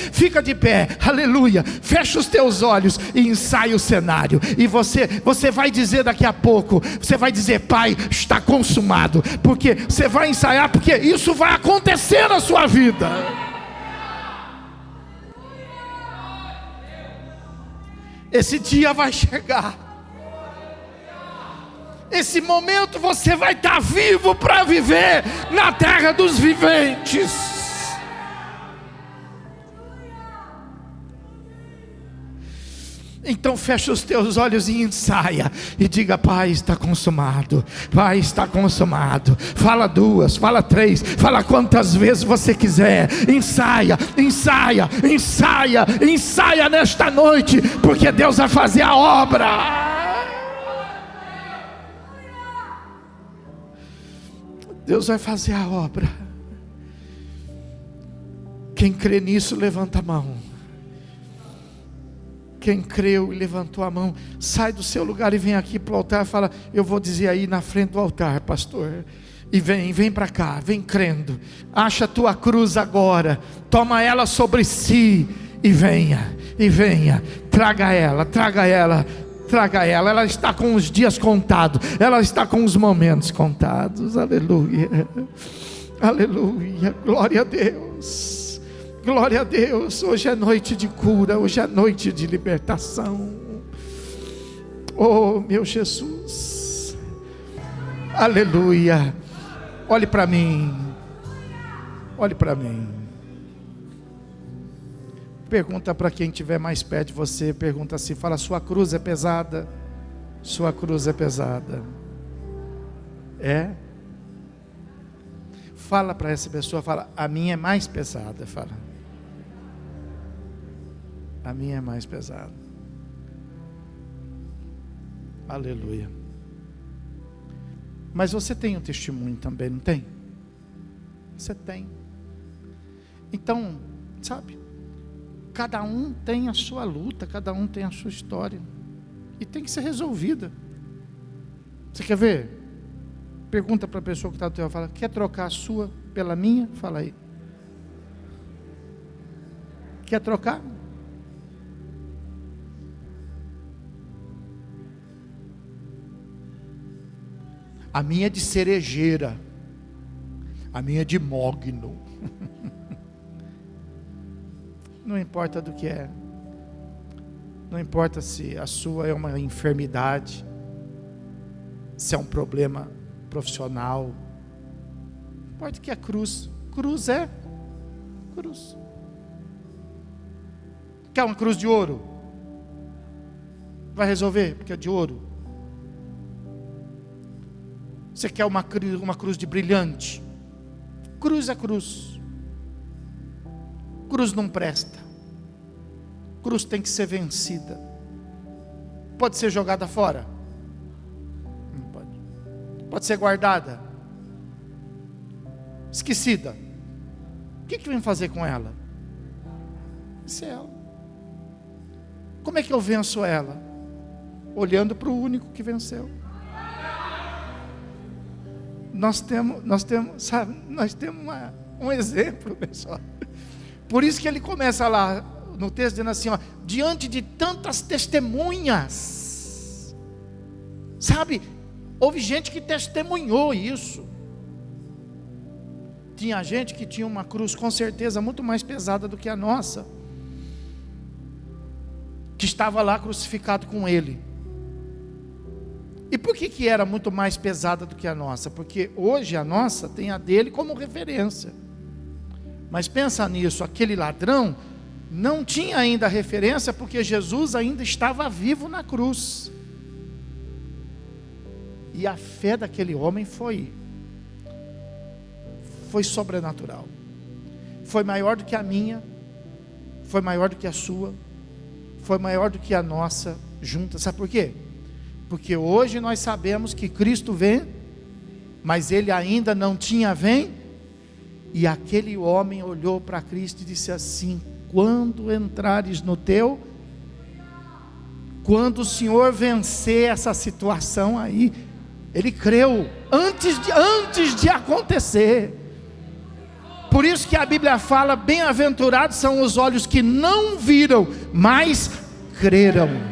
aleluia. Fecha os teus olhos e ensaia o cenário. E você vai dizer daqui a pouco, você vai dizer: Pai, está consumado. Porque você vai ensaiar, porque isso vai acontecer na sua vida. Esse dia vai chegar. Esse momento você vai estar vivo para viver na terra dos viventes. Então fecha os teus olhos e ensaia. E diga: Pai, está consumado. Pai, está consumado. Fala 2, fala 3, fala quantas vezes você quiser. Ensaia nesta noite, porque Deus vai fazer a obra. Deus vai fazer a obra. Quem crê nisso, levanta a mão. Quem creu e levantou a mão, sai do seu lugar e vem aqui para o altar. Fala: eu vou dizer aí na frente do altar, pastor. E vem para cá, vem crendo. Acha a tua cruz agora, toma ela sobre si e venha. Traga ela. Ela está com os dias contados, ela está com os momentos contados. Aleluia, glória a Deus. Glória a Deus. Hoje é noite de cura, hoje é noite de libertação. Oh, meu Jesus, aleluia. Olhe para mim. Pergunta para quem estiver mais perto de você, pergunta assim, fala: sua cruz é pesada? Sua cruz é pesada? É? Fala para essa pessoa, fala: a minha é mais pesada. Fala: a minha é mais pesada. Aleluia. Mas você tem um testemunho também, não tem? Você tem. Então, sabe, cada um tem a sua luta, cada um tem a sua história, e tem que ser resolvida. Você quer ver? Pergunta para a pessoa que está do teu lado, fala: quer trocar a sua pela minha? Fala aí. Quer trocar? A minha é de cerejeira, a minha é de mogno. Não importa do que é. Não importa se a sua é uma enfermidade, se é um problema profissional. Não importa que a cruz é cruz. Quer uma cruz de ouro? Vai resolver porque é de ouro. Você quer uma cruz de brilhante? Cruz é cruz. Cruz não presta. cruz tem que ser vencida. Pode ser jogada fora? Não pode. Pode ser guardada? Esquecida? O que vem fazer com ela? Céu. Como é que eu venço ela? Olhando para o único que venceu. Nós temos um exemplo, pessoal. Por isso que ele começa lá no texto dizendo assim, ó, diante de tantas testemunhas. Sabe, houve gente que testemunhou isso. Tinha gente que tinha uma cruz com certeza muito mais pesada do que a nossa, que estava lá crucificado com ele. E por que era muito mais pesada do que a nossa? Porque hoje a nossa tem a dele como referência. Mas pensa nisso, aquele ladrão não tinha ainda referência, porque Jesus ainda estava vivo na cruz. E a fé daquele homem foi sobrenatural. Foi maior do que a minha, foi maior do que a sua, foi maior do que a nossa junta. Sabe por quê? Porque hoje nós sabemos que Cristo vem, mas ele ainda não tinha vem. E aquele homem olhou para Cristo e disse assim: quando entrares no teu, quando o Senhor vencer essa situação aí, ele creu antes de acontecer. Por isso que a Bíblia fala: bem-aventurados são os olhos que não viram, mas creram.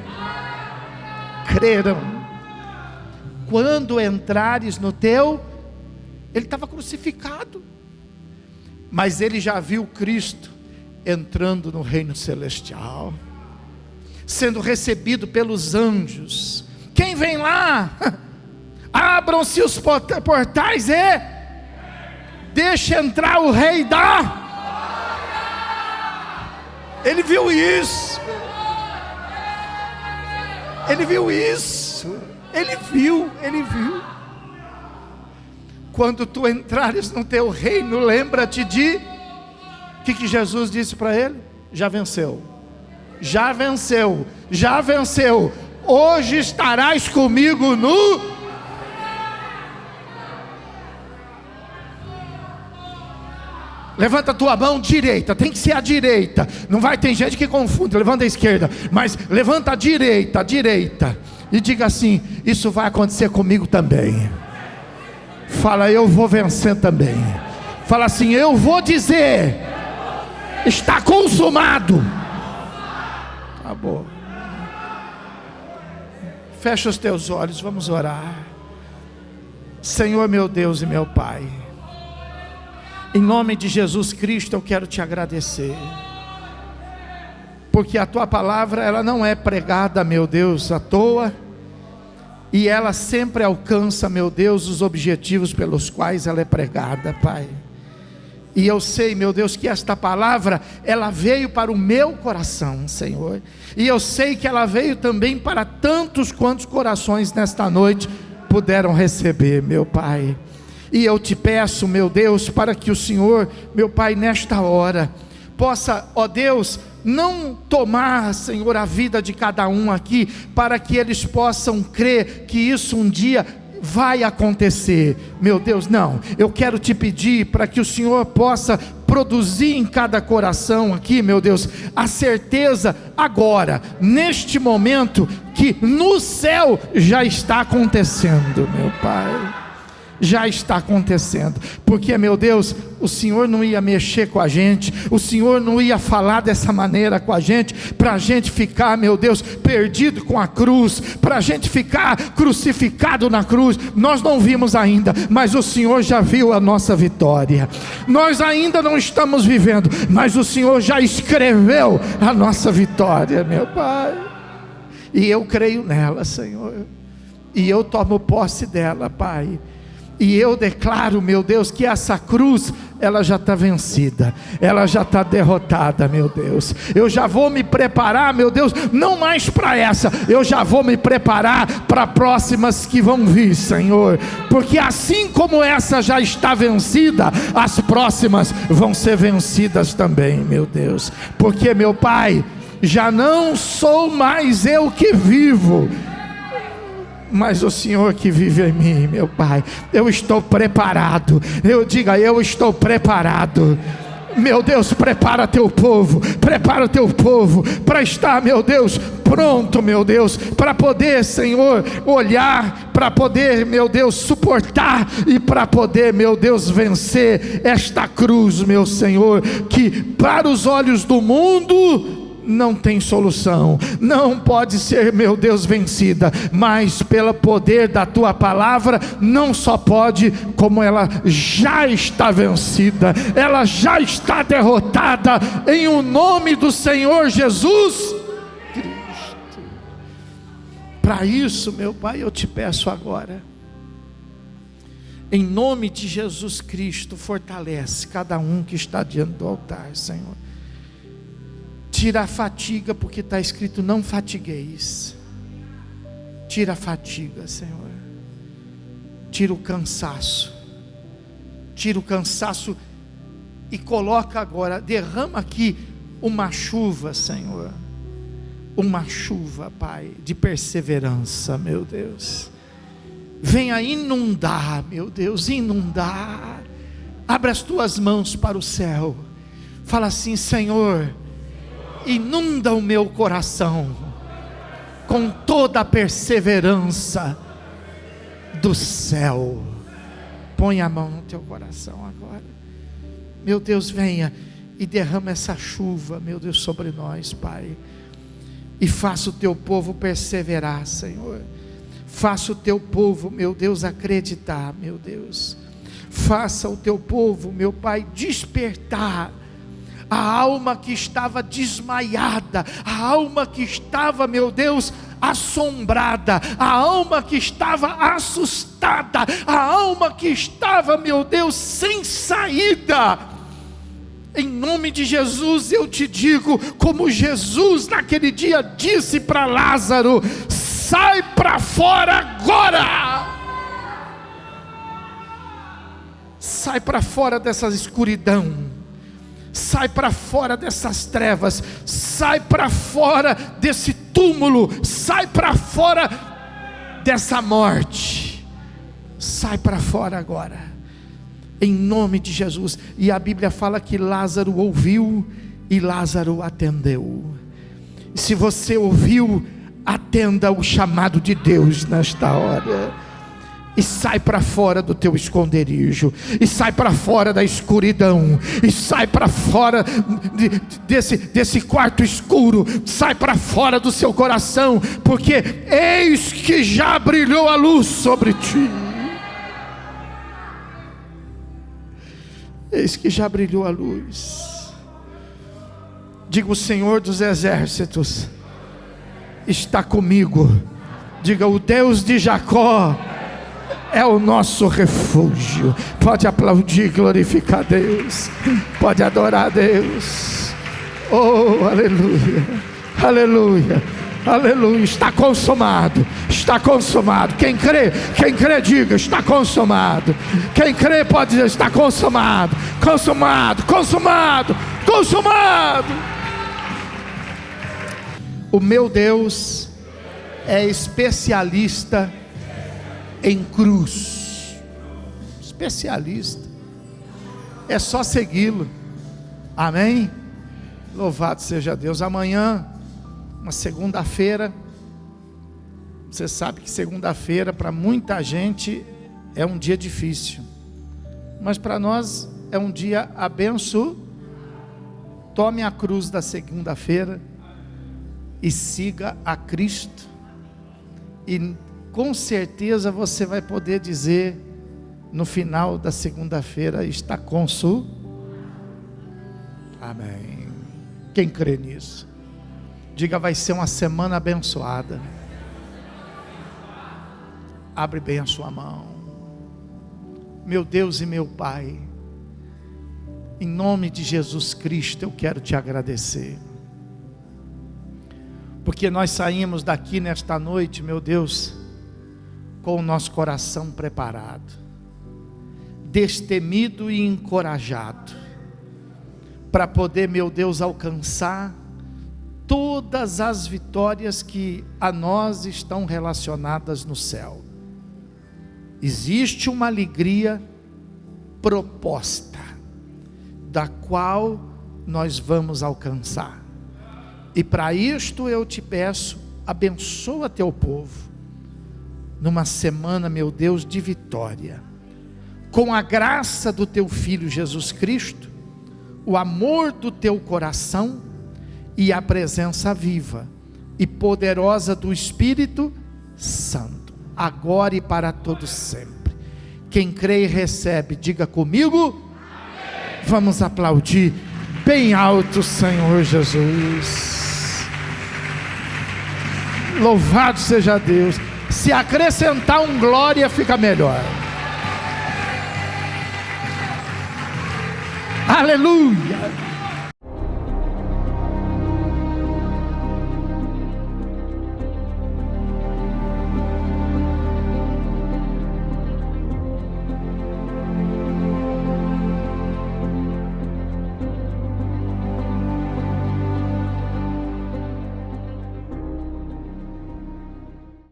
Quando entrares no teu, ele estava crucificado, mas ele já viu Cristo entrando no reino celestial, sendo recebido pelos anjos. Quem vem lá? Abram-se os portais e deixa entrar o rei da... Ele viu isso. Ele viu isso. Ele viu. Quando tu entrares no teu reino, lembra-te de... O que Jesus disse para ele? Já venceu. Hoje estarás comigo no... Levanta a tua mão direita, tem que ser a direita. Não vai, tem gente que confunde, levanta a esquerda, mas levanta a direita, e diga assim: isso vai acontecer comigo também. Fala: eu vou vencer também. Fala assim: eu vou dizer: está consumado. Acabou. Fecha os teus olhos, vamos orar. Senhor meu Deus e meu Pai, em nome de Jesus Cristo eu quero te agradecer, porque a tua palavra, ela não é pregada, meu Deus, à toa, e ela sempre alcança, meu Deus, os objetivos pelos quais ela é pregada, Pai. E eu sei, meu Deus, que esta palavra, ela veio para o meu coração, Senhor, e eu sei que ela veio também para tantos quantos corações nesta noite puderam receber, meu Pai. E eu te peço, meu Deus, para que o Senhor, meu Pai, nesta hora, possa, ó Deus, não tomar, Senhor, a vida de cada um aqui, para que eles possam crer que isso um dia vai acontecer, meu Deus, não. Eu quero te pedir para que o Senhor possa produzir em cada coração aqui, meu Deus, a certeza agora, neste momento, que no céu já está acontecendo, meu Pai. Já está acontecendo, porque, meu Deus, o Senhor não ia mexer com a gente, o Senhor não ia falar dessa maneira com a gente, para a gente ficar, meu Deus, perdido com a cruz, para a gente ficar crucificado na cruz. Nós não vimos ainda, mas o Senhor já viu a nossa vitória. Nós ainda não estamos vivendo, mas o Senhor já escreveu a nossa vitória, meu Pai, e eu creio nela, Senhor, e eu tomo posse dela, Pai. E eu declaro, meu Deus, que essa cruz, ela já está vencida, ela já está derrotada, meu Deus. Eu já vou me preparar, meu Deus, não mais para essa, eu já vou me preparar para próximas que vão vir, Senhor, porque assim como essa já está vencida, as próximas vão ser vencidas também, meu Deus, porque, meu Pai, já não sou mais eu que vivo, mas o Senhor que vive em mim, meu Pai. Eu estou preparado. Diga, eu estou preparado. Meu Deus, prepara teu povo para estar, meu Deus, pronto, meu Deus, para poder, Senhor, olhar, para poder, meu Deus, suportar e para poder, meu Deus, vencer esta cruz, meu Senhor, que para os olhos do mundo não tem solução, não pode ser, meu Deus, vencida, mas pelo poder da tua palavra, não só pode, como ela já está vencida, ela já está derrotada, em o nome do Senhor Jesus Cristo. Para isso, meu Pai, eu te peço agora, em nome de Jesus Cristo, fortalece cada um que está diante do altar, Senhor. Tira a fatiga, porque está escrito: não fatigueis. Tira a fatiga, Senhor. Tira o cansaço. Tira o cansaço e coloca agora, derrama aqui uma chuva, Senhor. Uma chuva, Pai, de perseverança, meu Deus. Venha inundar, meu Deus, inundar. Abre as tuas mãos para o céu. Fala assim: Senhor, inunda o meu coração com toda a perseverança do céu. Põe a mão no teu coração agora, meu Deus. Venha e derrama essa chuva, meu Deus, sobre nós, Pai, e faça o teu povo perseverar, Senhor. Faça o teu povo, meu Deus, acreditar, meu Deus. Faça o teu povo, meu Pai, despertar a alma que estava desmaiada, a alma que estava, meu Deus, assombrada, a alma que estava assustada, a alma que estava, meu Deus, sem saída. Em nome de Jesus eu te digo, como Jesus naquele dia disse para Lázaro: sai para fora agora. Sai para fora dessa escuridão. Sai para fora dessas trevas, sai para fora desse túmulo, sai para fora dessa morte, sai para fora agora, em nome de Jesus. E a Bíblia fala que Lázaro ouviu e Lázaro atendeu. Se você ouviu, atenda o chamado de Deus nesta hora. E sai para fora do teu esconderijo, e sai para fora da escuridão, e sai para fora desse quarto escuro, sai para fora do seu coração, porque eis que já brilhou a luz sobre ti. Eis que já brilhou a luz. Diga: o Senhor dos exércitos está comigo. Diga: o Deus de Jacó é o nosso refúgio. Pode aplaudir, glorificar a Deus, pode adorar a Deus. Oh, aleluia, aleluia, aleluia. Está consumado, está consumado. Quem crê, diga: está consumado. Quem crê pode dizer: está consumado, consumado, consumado, consumado. O meu Deus é especialista em cruz. Especialista. É só segui-lo. Amém? Louvado seja Deus. Amanhã, uma segunda-feira. Você sabe que segunda-feira para muita gente é um dia difícil, mas para nós é um dia abençoado. Tome a cruz da segunda-feira e siga a Cristo, e com certeza você vai poder dizer no final da segunda-feira: está consumado. Amém. Quem crê nisso? Diga: vai ser uma semana abençoada. Abre bem a sua mão. Meu Deus e meu Pai, em nome de Jesus Cristo, eu quero te agradecer, porque nós saímos daqui nesta noite, meu Deus, com o nosso coração preparado, destemido e encorajado, para poder, meu Deus, alcançar todas as vitórias que a nós estão relacionadas no céu. Existe uma alegria proposta, da qual nós vamos alcançar. E para isto eu te peço, abençoa teu povo, numa semana, meu Deus, de vitória, com a graça do teu Filho Jesus Cristo, o amor do teu coração e a presença viva e poderosa do Espírito Santo, agora e para todos sempre. Quem crê e recebe, diga comigo, amém. Vamos aplaudir bem alto, Senhor Jesus. Louvado seja Deus. Se acrescentar um glória, fica melhor. Aleluia.